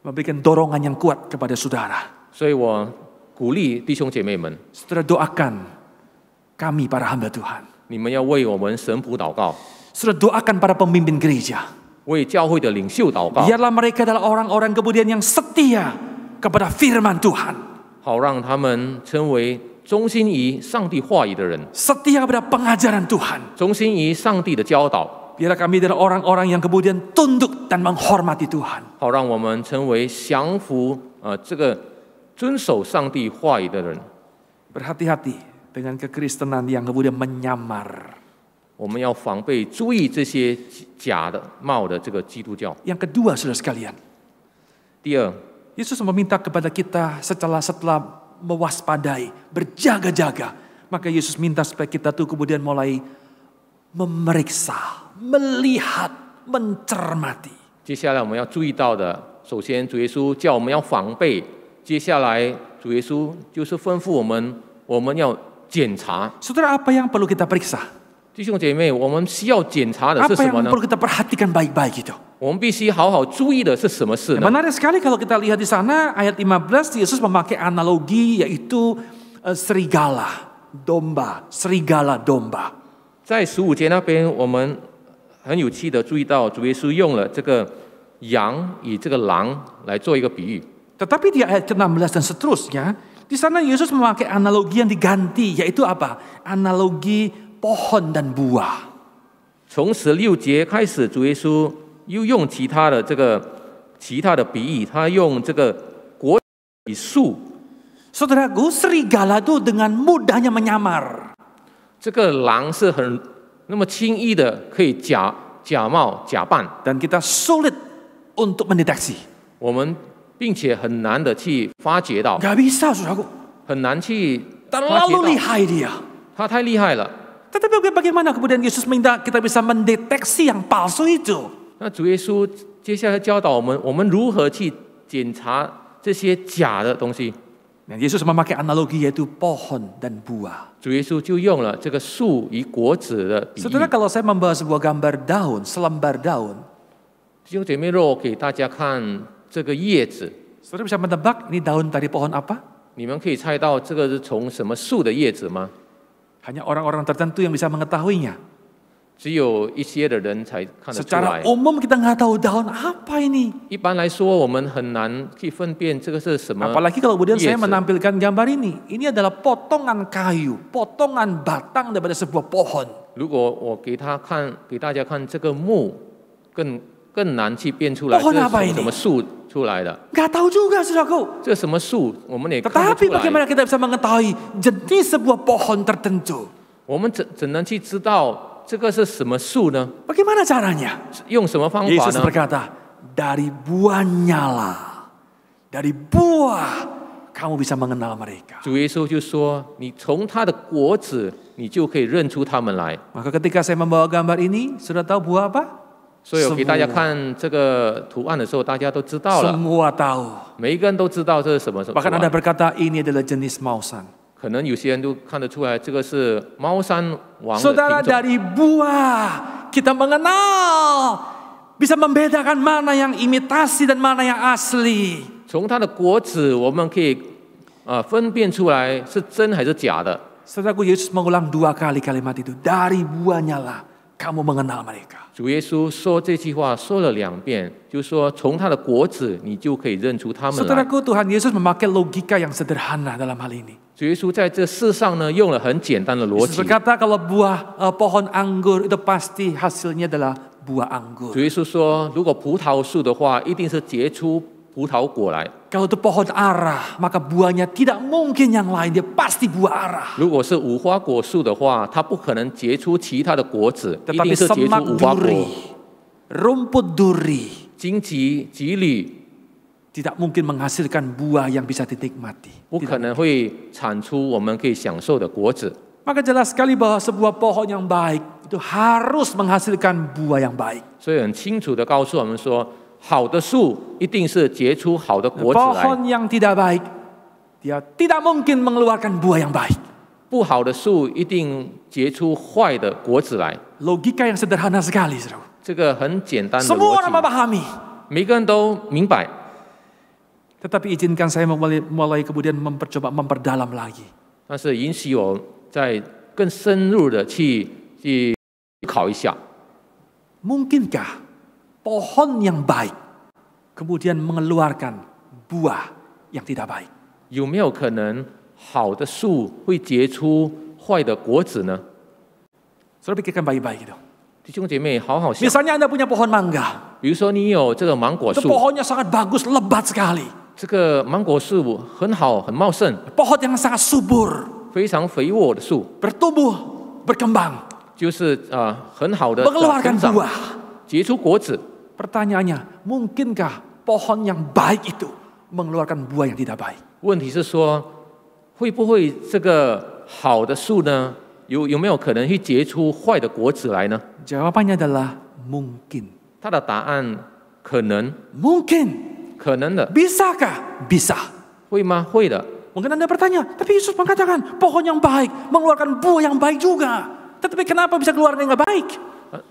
Speaker 1: Memberikan dorongan yang kuat kepada saudara.
Speaker 2: 所以我鼓励弟兄姐妹们，
Speaker 1: Saudara doakan kami para hamba Tuhan.
Speaker 2: 你们要为我们神仆祷告，
Speaker 1: Saudara doakan para pemimpin gereja.
Speaker 2: 为教会的领袖祷告，
Speaker 1: Biarlah mereka adalah orang-orang kemudian yang setia kepada firman Tuhan.
Speaker 2: 好让他们成为忠心于上帝话语的人，
Speaker 1: Setia kepada pengajaran Tuhan.
Speaker 2: 忠心于上帝的教导，
Speaker 1: Biarlah kami adalah orang-orang yang kemudian tunduk dan menghormati Tuhan.
Speaker 2: 好让我们成为降服这个遵守上帝话语的人。
Speaker 1: Berhati-hati dengan kekristenan yang kemudian menyamar.
Speaker 2: 我们要防备、注意这些假的、冒的这个基督教。
Speaker 1: Yang kedua, saudara sekalian,
Speaker 2: 第二，
Speaker 1: Yesus meminta kepada kita setelah mewaspadai, berjaga-jaga. Maka Yesus minta supaya kita tuh kemudian mulai memeriksa, melihat, mencermati.
Speaker 2: 接下来我们要注意到的，首先主耶稣叫我们要防备，接下来主耶稣就是吩咐我们要检查。
Speaker 1: Saudara, apa yang perlu kita periksa?
Speaker 2: 弟兄姐妹，我们需要检查的是
Speaker 1: Apa
Speaker 2: 什么
Speaker 1: yang
Speaker 2: 呢？
Speaker 1: perlu kita perhatikan baik-baik itu?
Speaker 2: 我们必须好好注意的是什么事呢？
Speaker 1: Menarik sekali kalau kita lihat di sana ayat 15, Yesus memakai analogi yaitu serigala, domba, serigala domba.
Speaker 2: 在15节那边，我们很有趣的注意到主耶稣用了这个羊与这个狼来做一个比喻。
Speaker 1: Tetapi di ayat ke-16 dan seterusnya, di sana Yesus memakai analogi yang diganti, yaitu apa? Analogi pohon dan buah.
Speaker 2: 从16节开始，主耶稣又用其他的比喻，他用这个果与树。
Speaker 1: Saudaraku, serigala itu dengan mudahnya menyamar.
Speaker 2: 这个狼是很那么轻易的可以假冒假扮，
Speaker 1: Dan kita sulit untuk mendeteksi.
Speaker 2: 我们并且很难的去发觉到，
Speaker 1: Gak bisa, saudaraku.
Speaker 2: 很难去发觉
Speaker 1: Terlalu
Speaker 2: 到，
Speaker 1: lihai dia.
Speaker 2: 他太厉害了。
Speaker 1: Tetapi bagaimana kemudian Yesus minta kita bisa mendeteksi yang palsu itu?
Speaker 2: 那主耶稣接下来教导我们如何去检查这些假的东西。
Speaker 1: Dan Yesus memakai analogi yaitu pohon dan buah.
Speaker 2: 主耶稣就用了这个树与果子的比喻。
Speaker 1: Saudara, kalau saya membawa sebuah gambar daun, selembar daun,
Speaker 2: 弟兄姐妹，若我给大家看这个叶子，
Speaker 1: saudara bisa menebak ini daun dari pohon apa?
Speaker 2: 你们可以猜到这个是从什么树的叶子吗？
Speaker 1: Hanya orang-orang tertentu yang bisa mengetahuinya.
Speaker 2: 只有一些的人才看得出
Speaker 1: Secara
Speaker 2: 来。
Speaker 1: umum kita nggak tahu daun apa ini.
Speaker 2: 一般来说，我们很难去分辨这个是什么。
Speaker 1: Apalagi kalau kemudian saya
Speaker 2: 叶子
Speaker 1: menampilkan gambar ini. Ini adalah potongan kayu, potongan batang daripada sebuah pohon.
Speaker 2: 如果我给大家看这个木，更难去辨出来
Speaker 1: Pohon
Speaker 2: 这
Speaker 1: apa
Speaker 2: 是
Speaker 1: ini?
Speaker 2: 什么树出来的。
Speaker 1: Nggak tahu juga, saudaraku.
Speaker 2: 这什么树，我们也看不
Speaker 1: Tetapi
Speaker 2: 出来。
Speaker 1: bagaimana kita bisa mengetahui jenis sebuah pohon tertentu?
Speaker 2: 我们怎能去知道这个是什么树呢？
Speaker 1: Bagaimana caranya?
Speaker 2: 用什么方法
Speaker 1: Yesus
Speaker 2: 呢？
Speaker 1: berkata, dari buahnya lah. Dari buah kamu bisa mengenal mereka.
Speaker 2: 主耶稣就说：“你从它的果子，你就可以认出他们来。
Speaker 1: Maka ketika saya membawa gambar ini, sudah tahu buah apa? ”
Speaker 2: 所以我给大家看这个图案的时候，大家都知道了，
Speaker 1: Semua tahu.
Speaker 2: 每一个人都知道这是什么。
Speaker 1: Bahkan ada berkata ini adalah jenis mausan.
Speaker 2: 可能有些人都看得出来，这个是猫山王的
Speaker 1: Saudara,
Speaker 2: 品种。
Speaker 1: dari buah kita mengenal, bisa membedakan mana yang imitasi dan mana yang asli.
Speaker 2: 从它的果子，我们可以分辨出来是真还是假的。
Speaker 1: Saudaraku, Yesus mengulang 2 kali kalimat itu. Dari buahnya lah kamu mengenal mereka.
Speaker 2: 主耶稣说这句话说了2遍，就说从它的果子，你就可以认出他们来。
Speaker 1: Saudaraku, Tuhan Yesus memakai logika yang sederhana dalam hal ini.
Speaker 2: 主耶稣在这世上呢，用了很简单的逻
Speaker 1: Yesus
Speaker 2: 辑。
Speaker 1: berkata kalau pohon anggur itu pasti hasilnya adalah buah anggur.
Speaker 2: 主耶稣说，如果葡萄树的话，一定是结出葡萄果来；
Speaker 1: Kalau itu pohon ara, maka buahnya tidak mungkin yang lain, dia pasti buah ara.
Speaker 2: 如果是无花果树的话，它不可能结出其他的果子，一
Speaker 1: Tetapi
Speaker 2: 定是结出
Speaker 1: semak
Speaker 2: 无花果。
Speaker 1: duri, rumput duri
Speaker 2: 荆棘、棘藜
Speaker 1: tidak mungkin menghasilkan buah yang bisa dinikmati.
Speaker 2: 不可能会产出我们可以享受的果子。
Speaker 1: Maka jelas sekali bahwa sebuah pohon yang baik itu harus menghasilkan buah yang baik.
Speaker 2: 所以很清楚的告诉我们说，好的树一定是结出好的果子来，
Speaker 1: Pohon yang tidak baik, dia tidak mungkin mengeluarkan buah yang baik.
Speaker 2: 不好的树一定结出坏的果子来。
Speaker 1: Logika yang sederhana sekali, saudara.
Speaker 2: 这个很简单的
Speaker 1: Semua orang
Speaker 2: 逻辑，
Speaker 1: memahami.
Speaker 2: 每个人都明白。
Speaker 1: Tetapi izinkan saya mulai kemudian memperdalam lagi.
Speaker 2: 但是允许我再更深入的去考一下。
Speaker 1: Mungkinkah pohon yang baik kemudian mengeluarkan buah yang tidak baik?
Speaker 2: 有没有可能好的树会结出坏的果子呢？
Speaker 1: Saudara pikirkan baik-baik itu.
Speaker 2: 弟兄姐妹，好好想。
Speaker 1: Misalnya Anda punya pohon mangga.
Speaker 2: 比如说，你有这个芒果
Speaker 1: Itu
Speaker 2: 树，
Speaker 1: pohonnya sangat bagus, lebat sekali.
Speaker 2: 这个芒果树很好，很茂盛，
Speaker 1: Pohon yang sangat subur,
Speaker 2: 非常肥沃的树，
Speaker 1: bertumbuh, berkembang,
Speaker 2: 就是很好的
Speaker 1: mengeluarkan
Speaker 2: 成长，
Speaker 1: buah.
Speaker 2: 结出果子。
Speaker 1: Pertanyaannya, mungkinkah pohon yang baik itu mengeluarkan buah yang tidak baik?
Speaker 2: 问题是说，会不会这个好的树呢，有没有可能去结出坏的果子来呢？
Speaker 1: Jawabannya adalah mungkin.
Speaker 2: 它的答案可能，
Speaker 1: Mungkin.
Speaker 2: 可能的，
Speaker 1: Bisakah? Bisa.
Speaker 2: 会吗？会的。
Speaker 1: Mungkin Anda bertanya, tapi Yesus mengatakan pohon yang baik mengeluarkan buah yang baik juga. Tetapi kenapa bisa keluar yang nggak baik?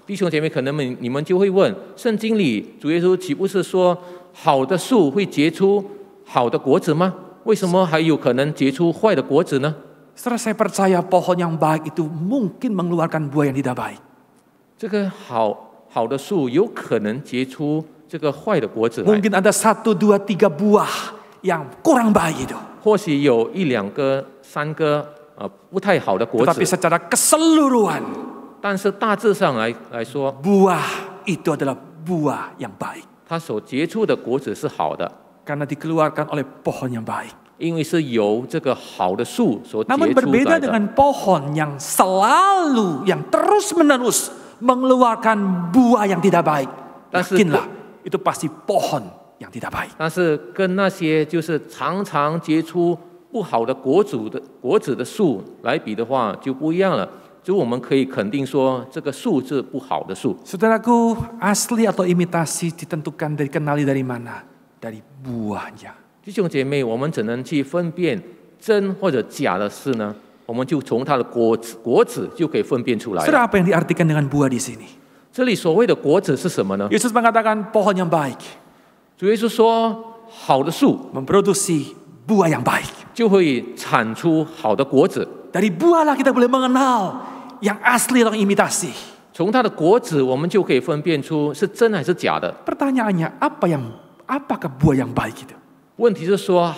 Speaker 2: 弟兄姐妹，可能你们就会问，圣经里主耶稣岂不是说好的树会结出好的果子吗？为什么还有可能结出坏的果子呢？
Speaker 1: Setelah saya percaya pohon yang baik itu mungkin mengeluarkan buah yang tidak baik.
Speaker 2: 这个好的树有可能结出这个坏的果子来，
Speaker 1: Mungkin ada 1, 2, 3 buah yang kurang baik itu.
Speaker 2: 或许有1、2个、3个不太好的果
Speaker 1: Tetapi
Speaker 2: 子，
Speaker 1: secara keseluruhan
Speaker 2: 但是大致上来说，
Speaker 1: buah itu adalah buah yang baik.
Speaker 2: 它所结出的果子是好的，
Speaker 1: Karena dikeluarkan oleh pohon yang baik.
Speaker 2: 因为是由这个好的树所结
Speaker 1: Namun
Speaker 2: 出
Speaker 1: berbeda
Speaker 2: 来的。
Speaker 1: dengan pohon yang selalu, yang terus-menerus mengeluarkan buah yang tidak baik.
Speaker 2: 但是
Speaker 1: Yakinlah, itu pasti pohon yang tidak baik.
Speaker 2: 但是跟那些就是常常结出不好的果子的树来比的话，就不一样了。就我们可以肯定说，这个树是不好的树。
Speaker 1: Saudaraku, asli atau imitasi ditentukan kenali dari mana? Dari buahnya.
Speaker 2: 弟兄姐妹，我们怎能去分辨真或者假的事呢？我们就从它的果子就可以分辨出来了。
Speaker 1: Saudara, apa yang diartikan dengan buah di sini?
Speaker 2: 这里所谓的果子是什么呢？
Speaker 1: Yesus mengatakan pohon yang baik
Speaker 2: 主耶稣说，好的树
Speaker 1: memproduksi buah yang baik.
Speaker 2: 就会产出好的果子。
Speaker 1: Dari buahlah kita boleh mengenal yang asli atau imitasi.
Speaker 2: 从它的果子，我们就可以分辨出是真还是假的。
Speaker 1: Pertanyaannya, apakah buah yang baik itu?
Speaker 2: 问题是说，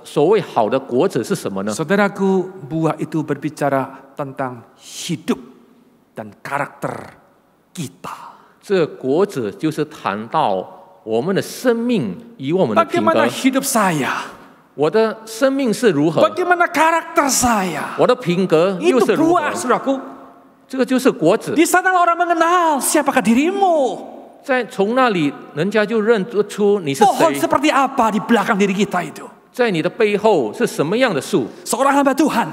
Speaker 2: 所谓好的果子是什么呢？
Speaker 1: Saudaraku, buah itu berbicara tentang hidup dan karakter kita.
Speaker 2: 这果子就是谈到我们的生命与我们的品格。
Speaker 1: Bagaimana hidup saya?
Speaker 2: 我的生命是如何？
Speaker 1: Bagaimana karakter saya?
Speaker 2: 我的品格又
Speaker 1: Itu
Speaker 2: 是如何？
Speaker 1: buah, saudaraku.
Speaker 2: 这个就是果子。
Speaker 1: Di sana orang mengenal siapakah dirimu.
Speaker 2: 从那里，人家就认得出你是
Speaker 1: Pohon
Speaker 2: 谁。
Speaker 1: seperti apa di belakang diri kita itu?
Speaker 2: 在你的背后是什么样的树？
Speaker 1: Seorang hamba Tuhan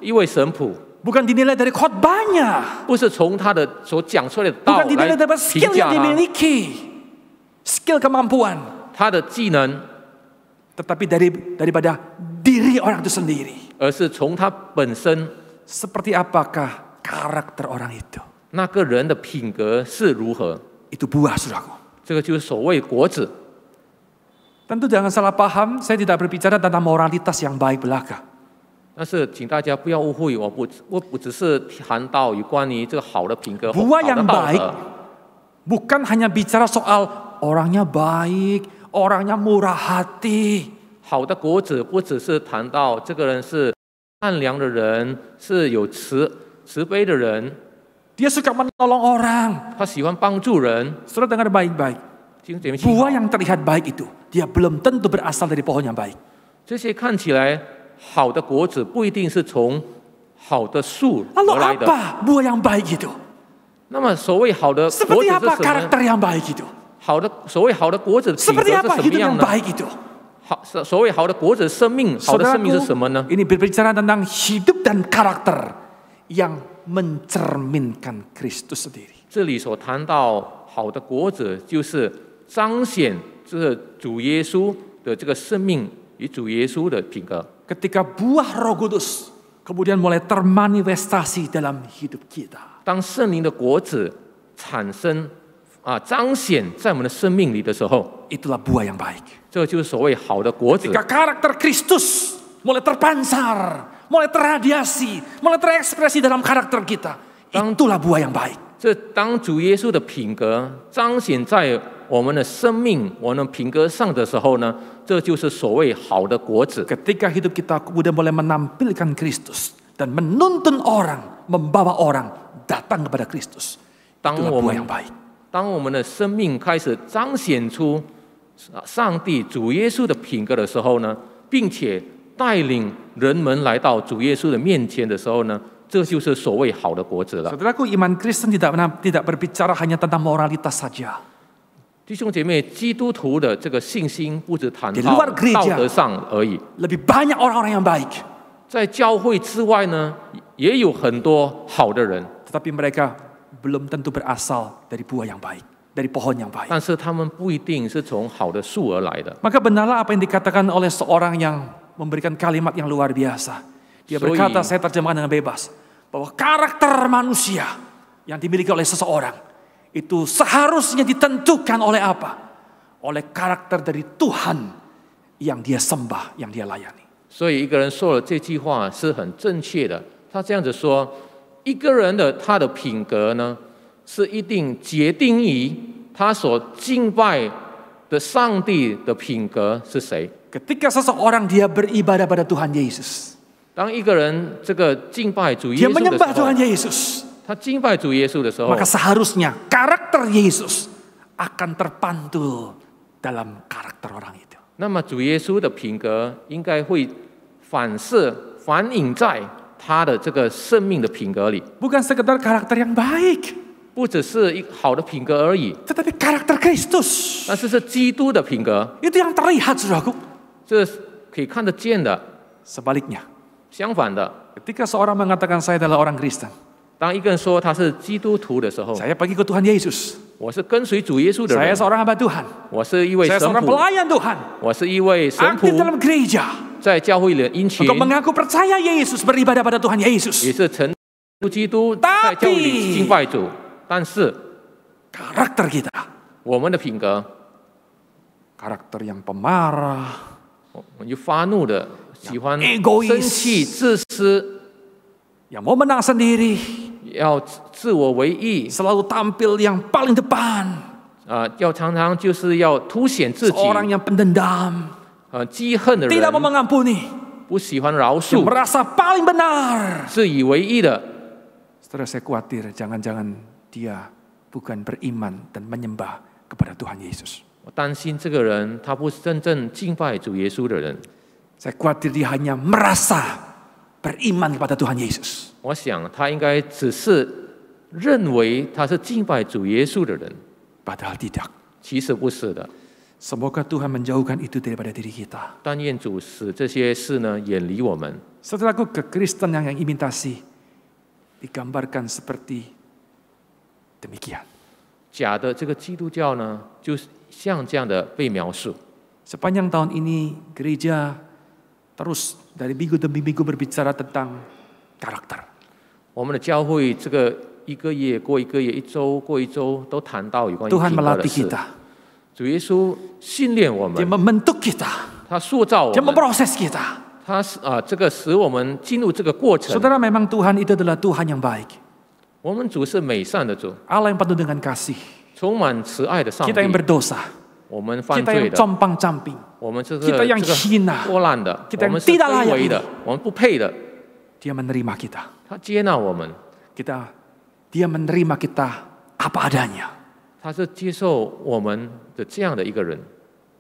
Speaker 2: 一位神仆，
Speaker 1: bukan dinilai dari khotbahnya,
Speaker 2: 不是从他的所讲出来的道
Speaker 1: bukan dinilai
Speaker 2: 来
Speaker 1: dari
Speaker 2: 评
Speaker 1: skill
Speaker 2: 价
Speaker 1: yang
Speaker 2: 他，
Speaker 1: dimiliki, skill kemampuan,
Speaker 2: 他的技能，
Speaker 1: tetapi daripada diri orang itu sendiri.
Speaker 2: 而是从他本身
Speaker 1: Seperti apakah karakter orang itu?
Speaker 2: 那个人的品格是如何。
Speaker 1: Itu buah, saudaraku.
Speaker 2: 这个就是所谓果子。
Speaker 1: Tentu jangan salah paham, saya tidak berbicara tentang moralitas yang baik belaka.
Speaker 2: 但是请大家不要误会，我不只是谈到有关于这个好的品格、好
Speaker 1: Buah
Speaker 2: 的
Speaker 1: yang
Speaker 2: 道
Speaker 1: baik
Speaker 2: 德。
Speaker 1: bukan hanya bicara soal orangnya baik, orangnya murah hati.
Speaker 2: 好的果子不只是谈到这个人是善良的人，是有慈悲的人，
Speaker 1: Dia suka menolong orang.
Speaker 2: 他喜欢帮助人。
Speaker 1: Saudara dengar baik-baik.
Speaker 2: 弟兄姐妹，请
Speaker 1: Buah
Speaker 2: 好
Speaker 1: yang terlihat baik itu, dia belum tentu berasal dari pohon yang baik.
Speaker 2: 这些看起来好的果子不一定是从好的树
Speaker 1: Lalu
Speaker 2: 而来的。
Speaker 1: apa buah yang baik itu?
Speaker 2: 那么所谓好的果子
Speaker 1: Seperti
Speaker 2: 是
Speaker 1: apa
Speaker 2: 什么呢？
Speaker 1: karakter yang baik itu?
Speaker 2: 所谓好的果子的品格
Speaker 1: Seperti
Speaker 2: 是
Speaker 1: apa
Speaker 2: 什么
Speaker 1: hidup
Speaker 2: 样
Speaker 1: yang
Speaker 2: 呢？
Speaker 1: baik itu?
Speaker 2: 所谓好的果子生命，好的生命是什么呢？
Speaker 1: ini berbicara tentang hidup dan karakter yang mencerminkan Kristus sendiri.
Speaker 2: 这里所谈到好的果子，就是彰显这个主耶稣的这个生命与主耶稣的品格。
Speaker 1: Ketika buah Roh Kudus kemudian mulai termanifestasi dalam hidup kita.
Speaker 2: 当圣灵的果子产生彰显在我们的生命里的时候，
Speaker 1: Itulah buah yang baik.
Speaker 2: 这就是所谓好的果子。
Speaker 1: Ketika karakter Kristus mulai terpancar, mulai terradiasi, mulai terekspresi dalam karakter kita. Itulah buah yang baik.
Speaker 2: 这当主耶稣的品格彰显在我们的生命、我们品格上的时候呢，这就是所谓好的果子。
Speaker 1: Ketika hidup kita kemudian mulai menampilkan Kristus dan menuntun orang, membawa orang datang kepada Kristus. Itulah buah yang baik.
Speaker 2: 当我们的生命开始彰显出上帝主耶稣的品格的时候呢，并且带领人们来到主耶稣的面前的时候呢，这就是所谓好的果子了。
Speaker 1: Saudaraku, iman Kristen tidak berbicara hanya tentang moralitas saja.
Speaker 2: 弟兄姐妹，基督徒的这个信心不只谈
Speaker 1: Di
Speaker 2: 到
Speaker 1: luar gereja
Speaker 2: 道德上而已，
Speaker 1: Lebih banyak orang-orang yang baik,
Speaker 2: 在教会之外呢，也有很多好的人，
Speaker 1: tetapi mereka belum tentu berasal dari buah yang baik, dari pohon yang baik.
Speaker 2: 但是他们不一定是从好的树而来的。
Speaker 1: Maka benarlah apa yang dikatakan oleh seorang yang memberikan kalimat yang luar biasa. Dia berkata, saya terjemahkan dengan bebas, bahwa karakter manusia yang dimiliki oleh seseorang itu seharusnya ditentukan oleh apa? Oleh karakter dari Tuhan yang dia sembah, yang dia layani.
Speaker 2: 所以一个人说了这句话是很正确的。他这样子说，一个人的他的品格呢，是一定决定于他所敬拜的上帝的品格是谁。
Speaker 1: Ketika seseorang dia beribadah pada Tuhan Yesus,
Speaker 2: 当一个人这个敬拜主耶
Speaker 1: dia
Speaker 2: 稣的
Speaker 1: menyembah
Speaker 2: 时候
Speaker 1: Tuhan，Yesus,
Speaker 2: 他敬拜主耶稣的时候，
Speaker 1: maka seharusnya karakter Yesus akan terpantul dalam karakter orang itu.
Speaker 2: 那么主耶稣的品格应该会反映在他的这个生命的品格里，
Speaker 1: Bukan sekedar karakter yang baik,
Speaker 2: 不只是一好的品格而已，
Speaker 1: tetapi karakter Kristus.
Speaker 2: 但是是基督的品格，
Speaker 1: Itu yang terlihat, saudaraku.
Speaker 2: 这是可以看得见的。
Speaker 1: Sebaliknya,
Speaker 2: 相反的，
Speaker 1: ketika seorang mengatakan saya adalah orang Kristen,
Speaker 2: 当一个人说他是基督徒的时候，
Speaker 1: saya pergi ke Tuhan Yesus,
Speaker 2: 我是跟随主耶稣的
Speaker 1: saya
Speaker 2: 人，
Speaker 1: seorang hamba Tuhan,
Speaker 2: 我是一位
Speaker 1: saya
Speaker 2: 神
Speaker 1: seorang
Speaker 2: 父，
Speaker 1: pelayan Tuhan,
Speaker 2: 我是一位神
Speaker 1: aktif
Speaker 2: 仆，
Speaker 1: dalam gereja,
Speaker 2: 在教会里的殷勤，
Speaker 1: engkau mengaku percaya Yesus, beribadah pada Tuhan
Speaker 2: 也
Speaker 1: Yesus.
Speaker 2: 是承基督在教会里敬拜主。但是
Speaker 1: Karakter kita,
Speaker 2: 我们的品格，
Speaker 1: karakter yang pemarah,
Speaker 2: 我们就发怒的，喜欢
Speaker 1: egois
Speaker 2: 生气、自私，
Speaker 1: yang mau menang sendiri,
Speaker 2: 要自我为义，
Speaker 1: selalu tampil yang paling depan,
Speaker 2: 要常常就是要凸显自己，
Speaker 1: seorang yang pendendam,
Speaker 2: 记恨的
Speaker 1: tidak mau
Speaker 2: 人，
Speaker 1: mengampuni,
Speaker 2: 不喜欢饶
Speaker 1: yang
Speaker 2: 恕，
Speaker 1: merasa paling benar.
Speaker 2: 自以为义的。
Speaker 1: Saudara, saya khawatir jangan-jangan dia bukan beriman dan menyembah kepada Tuhan Yesus.
Speaker 2: 我担心这个人他不是真正敬拜主耶稣的人。
Speaker 1: Saya khawatir dia hanya merasa beriman kepada Tuhan Yesus.
Speaker 2: 我想他应该只是认为他是敬拜主耶稣的人，
Speaker 1: Padahal tidak.
Speaker 2: 其实不是的。
Speaker 1: Semoga Tuhan menjauhkan itu daripada diri kita.
Speaker 2: 但愿主使这些事呢远离我们。
Speaker 1: Saudaraku, kekristenan yang imitasi digambarkan seperti demikian.
Speaker 2: 假的这个基督教呢，就是像这样的被描述。
Speaker 1: Sepanjang tahun ini gereja terus dari minggu demi minggu berbicara tentang karakter.
Speaker 2: 我们的教会这个一个月过一个月，一周过一周，都谈到有关于
Speaker 1: Tuhan
Speaker 2: 品格的
Speaker 1: melatih
Speaker 2: 事。
Speaker 1: kita.
Speaker 2: 主耶稣训练我
Speaker 1: Dia
Speaker 2: 们，
Speaker 1: membentuk kita.
Speaker 2: 他塑造我
Speaker 1: Dia
Speaker 2: 们，
Speaker 1: memproses kita.
Speaker 2: 他这个使我们进入这个过程。
Speaker 1: Saudara, memang Tuhan itu adalah Tuhan yang baik.
Speaker 2: 我们主是美善的主，
Speaker 1: Allah yang penuh dengan kasih.
Speaker 2: 充满慈爱的上
Speaker 1: Kita yang
Speaker 2: 帝。
Speaker 1: berdosa.
Speaker 2: 我们犯
Speaker 1: Kita
Speaker 2: 罪
Speaker 1: yang
Speaker 2: 的，
Speaker 1: compang-camping.
Speaker 2: 我们这个
Speaker 1: kita yang
Speaker 2: 这个
Speaker 1: hina
Speaker 2: 破烂的，
Speaker 1: kita
Speaker 2: 我
Speaker 1: yang
Speaker 2: 们是
Speaker 1: tidak
Speaker 2: 卑
Speaker 1: layak
Speaker 2: 微的
Speaker 1: ini.，
Speaker 2: 我们不配的。
Speaker 1: Dia menerima kita.
Speaker 2: 他接纳我们，
Speaker 1: Dia menerima kita apa adanya.
Speaker 2: 他是接受我们的这样的一个人。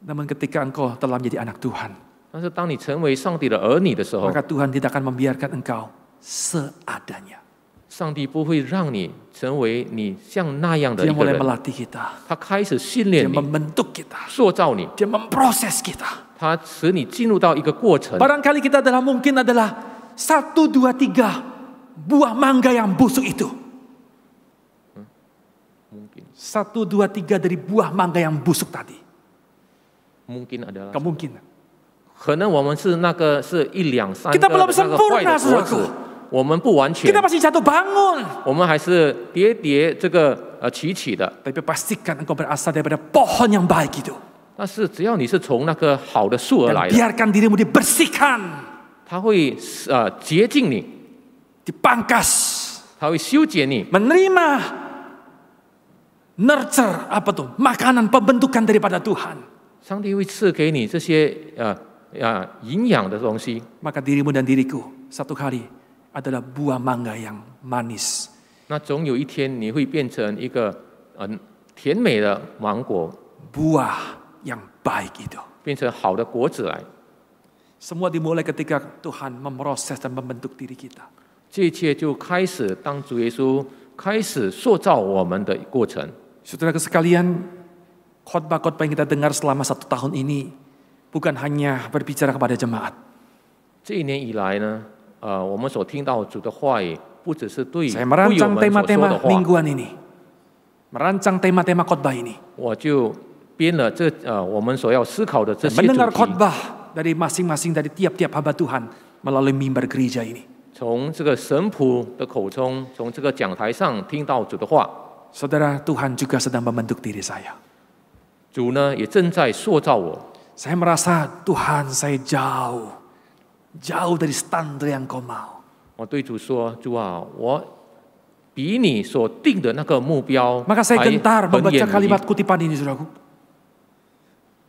Speaker 1: Namun ketika engkau telah menjadi anak Tuhan,
Speaker 2: 但是当你成为上帝的儿女的时候，
Speaker 1: maka Tuhan tidak akan membiarkan engkau seadanya.
Speaker 2: 上帝不会让你成为你像那样的
Speaker 1: Dia
Speaker 2: 一个
Speaker 1: mulai
Speaker 2: 人，
Speaker 1: melatih kita.
Speaker 2: 他开始训
Speaker 1: Dia
Speaker 2: 练你，
Speaker 1: membentuk kita.
Speaker 2: 塑造你，
Speaker 1: Dia memproses kita.
Speaker 2: 他使你进入到一个过程。
Speaker 1: Barangkali kita mungkin adalah 1, 2, 3 buah mangga yang busuk itu. 1, 2, 3 dari buah mangga yang busuk tadi.
Speaker 2: mungkin adalah
Speaker 1: Kemungkinan.
Speaker 2: 可能我们是那个是1、2、3
Speaker 1: Kita
Speaker 2: 个
Speaker 1: belum
Speaker 2: 那个坏的
Speaker 1: sempurna,
Speaker 2: 果子，我们不完全
Speaker 1: Kita，masih jatuh bangun.
Speaker 2: 我们还是跌这个起的。
Speaker 1: Tapi pastikan engkau berasal daripada pohon yang baik itu.
Speaker 2: 但是只要你是从那个好的树而
Speaker 1: Dan
Speaker 2: 来的，
Speaker 1: biarkan dirimu dibersihkan.
Speaker 2: 他会洁净你，
Speaker 1: dipangkas,
Speaker 2: 他会修剪你，
Speaker 1: menerima nurture apa tuh? Makanan pembentukan daripada Tuhan.
Speaker 2: 上帝会赐给你这些营养的东西。
Speaker 1: Maka dirimu dan diriku satu hari adalah buah mangga yang manis.
Speaker 2: 那总有一天你会变成一个甜美的芒果，
Speaker 1: Buah yang baik itu.
Speaker 2: 变成好的果子来。
Speaker 1: Semua dimulai ketika Tuhan memproses dan membentuk diri kita.
Speaker 2: 这一切就开始当主耶稣开始塑造我们的过程。
Speaker 1: Saudara sekalian, khotbah-khotbah yang kita dengar selama 1 tahun ini bukan hanya berbicara kepada jemaat.
Speaker 2: 这一年以来呢，我们所听到主的话语，不只是对
Speaker 1: Saya
Speaker 2: 会友
Speaker 1: merancang
Speaker 2: 们所说的
Speaker 1: tema-tema
Speaker 2: 话，
Speaker 1: mingguan ini. Merancang tema-tema khotbah ini.
Speaker 2: 我就编了我们所要思考的这些主
Speaker 1: Mendengar
Speaker 2: 题。
Speaker 1: khotbah dari masing-masing dari tiap-tiap hamba Tuhan melalui mimbar gereja ini.
Speaker 2: 从这个神仆的口中，从这个讲台上听到主的话，
Speaker 1: Saudara, Tuhan juga sedang membentuk diri saya.
Speaker 2: 主呢也正在塑造我。
Speaker 1: Saya merasa Tuhan saya jauh dari standar yang Kau mau.
Speaker 2: 我对主说：“主啊，我比你所定的那个目标
Speaker 1: Maka saya
Speaker 2: 还
Speaker 1: gentar
Speaker 2: 很
Speaker 1: membaca
Speaker 2: 远离。
Speaker 1: kalimat kutipan ini, saudaraku.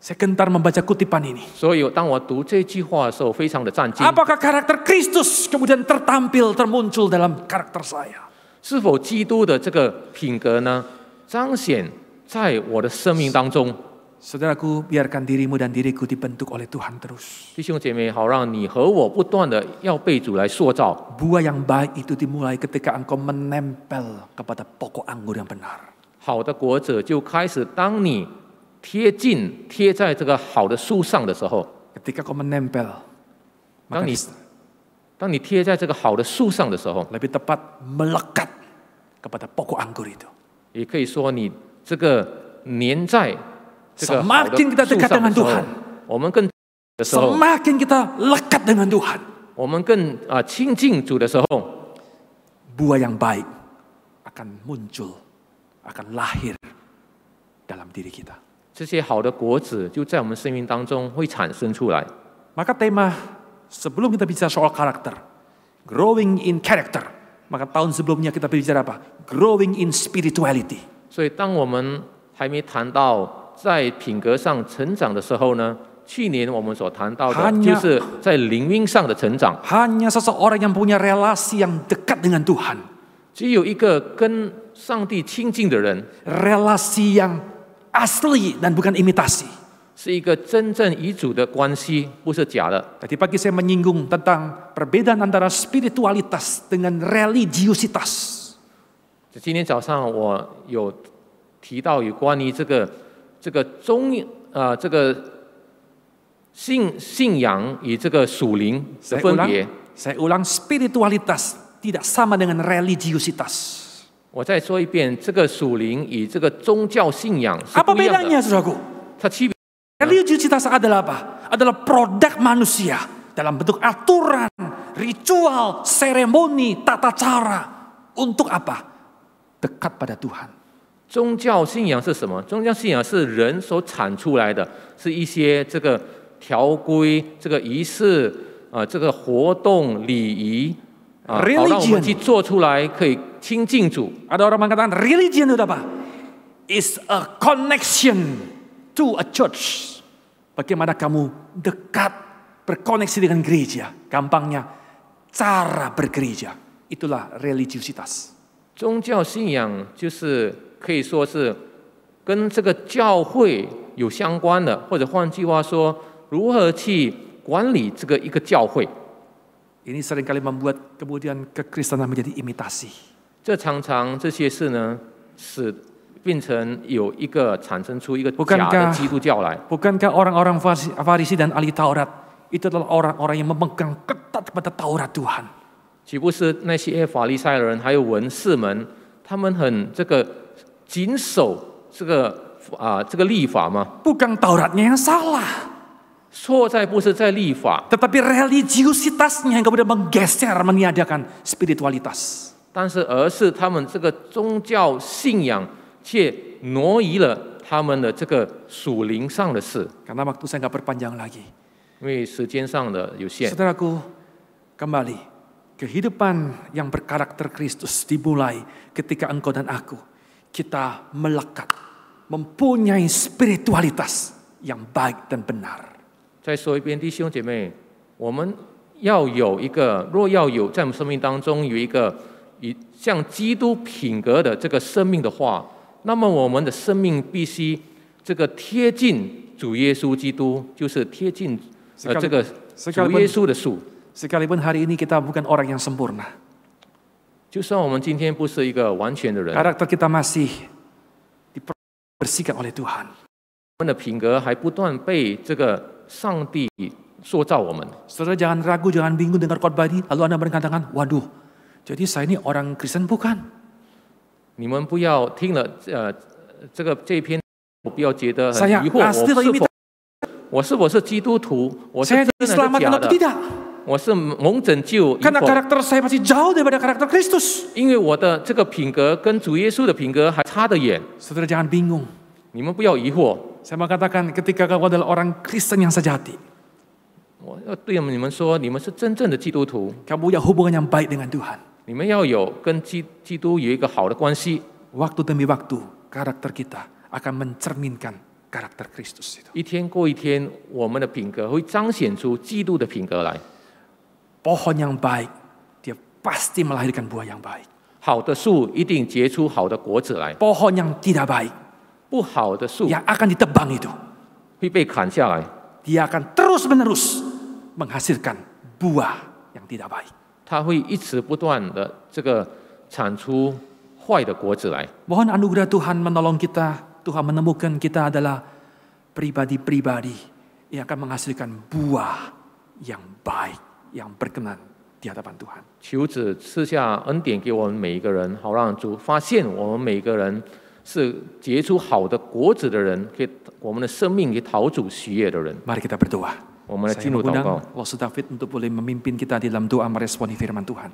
Speaker 1: Saya gentar membaca kutipan ini.
Speaker 2: 所以当我读这句话的时候，非常的震惊。
Speaker 1: Apakah karakter Kristus kemudian termuncul dalam karakter saya?
Speaker 2: 是否基督的这个品格呢，彰显在我的生命当中？
Speaker 1: Saudaraku, biarkan dirimu dan diriku dibentuk oleh Tuhan terus.
Speaker 2: 弟兄姐妹，好让你和我不断的要被主来塑造。
Speaker 1: Buah yang baik itu dimulai ketika engkau menempel kepada pokok anggur yang benar.
Speaker 2: 好的果子就开始，当你贴在这个好的树上的时候，
Speaker 1: Ketika kau menempel, maka
Speaker 2: 当你贴在这个好的树上的时候，
Speaker 1: lebih tepat melekat kepada pokok anggur itu.
Speaker 2: 也可以说你这个粘在这个好的
Speaker 1: Semakin kita
Speaker 2: 树
Speaker 1: dekat
Speaker 2: 上
Speaker 1: dengan
Speaker 2: 的时候
Speaker 1: Tuhan，
Speaker 2: 我们更的时候，
Speaker 1: semakin kita lekat dengan Tuhan,
Speaker 2: 我们更亲近主的时候，
Speaker 1: buah yang baik akan muncul, akan lahir dalam diri kita.
Speaker 2: 这些好的果子就在我们生命当中会产生出来。
Speaker 1: Maka tema sebelum kita bicara soal karakter, growing in character, maka tahun sebelumnya kita bicara apa? Growing in spirituality.
Speaker 2: 所以当我们还没谈到在品格上成长的时候呢，去年我们所谈到的
Speaker 1: Hanya
Speaker 2: 就是在灵命上的成长。
Speaker 1: Hanya seseorang yang punya relasi yang dekat dengan Tuhan,
Speaker 2: 只有一个跟上帝亲近的人，
Speaker 1: relasi yang asli dan bukan imitasi.
Speaker 2: 是一个真正与主的关系，不是假的。
Speaker 1: Tadi pagi saya menyinggung tentang perbedaan antara spiritualitas dengan religiositas.
Speaker 2: 今天早上我有提到有关于这个信仰与这个属灵的分别。
Speaker 1: Saya ulang, spiritualitas tidak sama dengan religiositas.
Speaker 2: 我再说一遍，这个属灵与这个宗教信仰是
Speaker 1: Apa
Speaker 2: 不一样
Speaker 1: bedanya,
Speaker 2: 的。
Speaker 1: saudaraku?
Speaker 2: 它区别
Speaker 1: Religiositas adalah apa? Adalah produk manusia dalam bentuk aturan, ritual, seremoni, tata cara. Untuk apa? Dekat pada Tuhan.
Speaker 2: 宗教信仰是什么？宗教信仰是人所产出来的，是一些这个条规、这个仪式这个活动礼仪好让我们去做出来，可以亲近主。
Speaker 1: Ada orang mengatakan religion itu apa? Is a connection to a church. Bagaimana kamu dekat berkoneksi dengan gereja? Gampangnya cara bergereja. Itulah religiositas.
Speaker 2: 宗教信仰就是可以说是跟这个教会有相关的，或者换句话说，如何去管理这个一个教会。
Speaker 1: Ini seringkali membuat kemudian kekristenan menjadi imitasi.
Speaker 2: 这常常这些事呢，使变成有一个产生出一个假的基督教来。
Speaker 1: Bukankah orang-orang Farisi dan ahli Taurat itu adalah orang-orang yang memegang ketat kepada Taurat Tuhan?
Speaker 2: 岂不是那些法利赛人还有文士们，他们很这个谨守这个律法吗？
Speaker 1: Bukan Tauratnya yang salah,
Speaker 2: 错在不是在律法，
Speaker 1: tetapi religiositasnya yang kemudian menggeser, meniadakan spiritualitas.
Speaker 2: 而是他们这个宗教信仰却挪移了他们的这个属灵上的事。
Speaker 1: Karena waktu saya nggak berpanjang lagi.
Speaker 2: 因为时间上的有限，
Speaker 1: Saudaraku, Kembali, kehidupan yang berkarakter Kristus dimulai ketika engkau dan aku, kita melekat, mempunyai spiritualitas yang baik dan benar.
Speaker 2: 再说一遍，弟兄姐妹，我们要有一个，若要有在我们生命当中有一个像基督品格的这个生命的话，那么我们的生命必须这个贴近主耶稣基督，就是贴近这个主耶稣的属。
Speaker 1: Sekalipun hari ini kita bukan orang yang sempurna,
Speaker 2: 就算我们今天不是一个完全的人，
Speaker 1: karakter kita masih dibersihkan oleh Tuhan.
Speaker 2: 我们的品格还不断被这个上帝塑造我们。
Speaker 1: Saudara jangan ragu, jangan bingung dengar khotbah ini, lalu Anda berkatakan, waduh, jadi saya ini orang Kristen bukan?
Speaker 2: 你们不要听了这一篇，不要觉得很
Speaker 1: Saya
Speaker 2: 疑惑，
Speaker 1: asli atau imitatif?
Speaker 2: 我是否是基督徒？我是
Speaker 1: Saya
Speaker 2: 真的是
Speaker 1: diselamatkan
Speaker 2: 假
Speaker 1: atau
Speaker 2: 的？
Speaker 1: tidak?
Speaker 2: 我是蒙拯救与
Speaker 1: Karena
Speaker 2: 否？
Speaker 1: karakter saya masih jauh daripada karakter Kristus.
Speaker 2: 因为我的这个品格跟主耶稣的品格还差得远。
Speaker 1: Saudara jangan bingung.
Speaker 2: 你们不要疑惑。
Speaker 1: Saya mau katakan ketika kau adalah orang Kristen yang sejati,
Speaker 2: 我要对你们说，你们是真正的基督徒，
Speaker 1: kamu punya hubungan yang baik dengan Tuhan.
Speaker 2: 你们要有跟基督有一个好的关系。
Speaker 1: Waktu demi waktu, karakter kita akan mencerminkan karakter Kristus itu.
Speaker 2: 一天过一天，我们的品格会彰显出基督的品格来。
Speaker 1: Pohon yang baik, dia pasti melahirkan buah yang baik.
Speaker 2: 好的树一定结出好的果子来，
Speaker 1: Pohon yang tidak baik,
Speaker 2: 不好的树
Speaker 1: yang akan ditebang itu,
Speaker 2: 会被砍下来，
Speaker 1: dia akan terus-menerus menghasilkan buah yang tidak baik.
Speaker 2: 它会一直不断的这个产出坏的果子来。
Speaker 1: Mohon anugerah Tuhan menolong kita, Tuhan menemukan kita adalah pribadi-pribadi yang akan menghasilkan buah yang baik, yang berkenan di hadapan Tuhan.
Speaker 2: 求主赐下恩典给我们每一个人，好让主发现我们每一个人是结出好的果子的人，可以我们的生命可以讨主喜悦的人。
Speaker 1: Mari kita berdoa.
Speaker 2: 我们来
Speaker 1: Saya
Speaker 2: 进入祷
Speaker 1: mengundang
Speaker 2: 告。
Speaker 1: Los David untuk boleh memimpin kita di dalam doa meresponi firman Tuhan.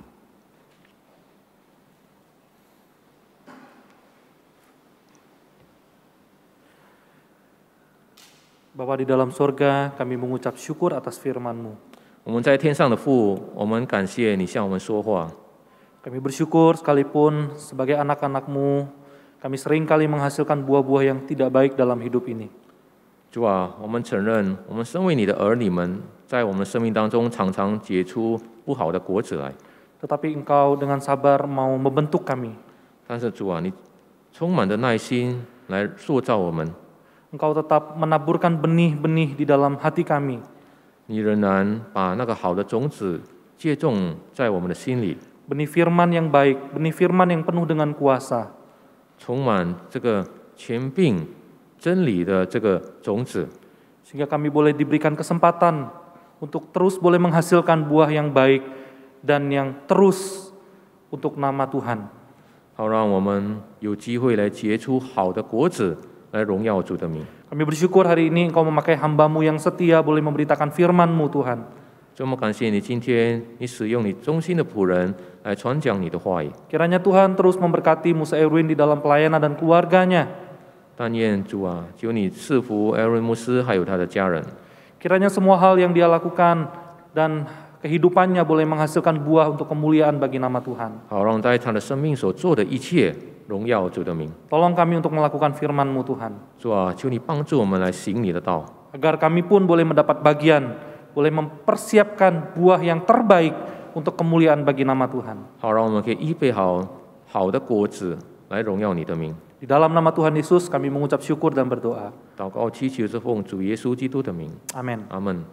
Speaker 3: Bapa di dalam sorga, kami mengucap syukur atas firman-Mu.
Speaker 2: 我们在天上的父，我们感谢你向我们说话。
Speaker 3: Kami bersyukur sekalipun sebagai anak-anak-Mu, kami seringkali menghasilkan buah-buah yang tidak baik dalam hidup ini.
Speaker 2: 主啊，我们承认，我们身为你的儿女们，在我们的生命当中常常结出不好的果子来。
Speaker 3: Tetapi Engkau dengan sabar mau membentuk kami.
Speaker 2: 但是主啊，你充满着耐心来塑造我们，
Speaker 3: Engkau tetap menaburkan benih-benih di dalam hati kami.
Speaker 2: 你仍然把那个好的种子接种在我们的心里，
Speaker 3: Benih firman yang baik, benih firman yang penuh dengan kuasa.
Speaker 2: 充满这个权柄真理的这个种子，
Speaker 3: Sehingga kami boleh diberikan kesempatan untuk terus boleh menghasilkan buah yang baik dan yang terus untuk nama Tuhan.
Speaker 2: 好让我们有机会来结出好的果子，来荣耀主的名。
Speaker 3: Kami bersyukur hari ini Engkau memakai hamba-Mu yang setia boleh memberitakan firman-Mu Tuhan.
Speaker 2: 这么感谢你，今天你使用你忠心的仆人来传讲你的话语。
Speaker 3: Kiranya Tuhan terus memberkati Musa Erwin di dalam pelayanan dan keluarganya.
Speaker 2: 但愿主啊，求你赐福艾伦牧师还有他的家人。
Speaker 3: Kiranya semua hal yang dia lakukan dan kehidupannya boleh menghasilkan buah untuk kemuliaan bagi nama Tuhan.
Speaker 2: 好让在他的生命所做的一切荣耀主的名。
Speaker 3: Tolong kami untuk melakukan firman-Mu Tuhan.
Speaker 2: 主啊，求你帮助我们来行你的道，
Speaker 3: Agar kami pun boleh mendapat bagian, boleh mempersiapkan buah yang terbaik untuk kemuliaan bagi nama Tuhan.
Speaker 2: 好让我们可以预备好好的果子来荣耀你的名。
Speaker 3: Di dalam nama Tuhan Yesus kami mengucap syukur dan berdoa.
Speaker 2: 祷告祈求是奉主耶稣基督的名，
Speaker 3: Amin.
Speaker 2: 阿门。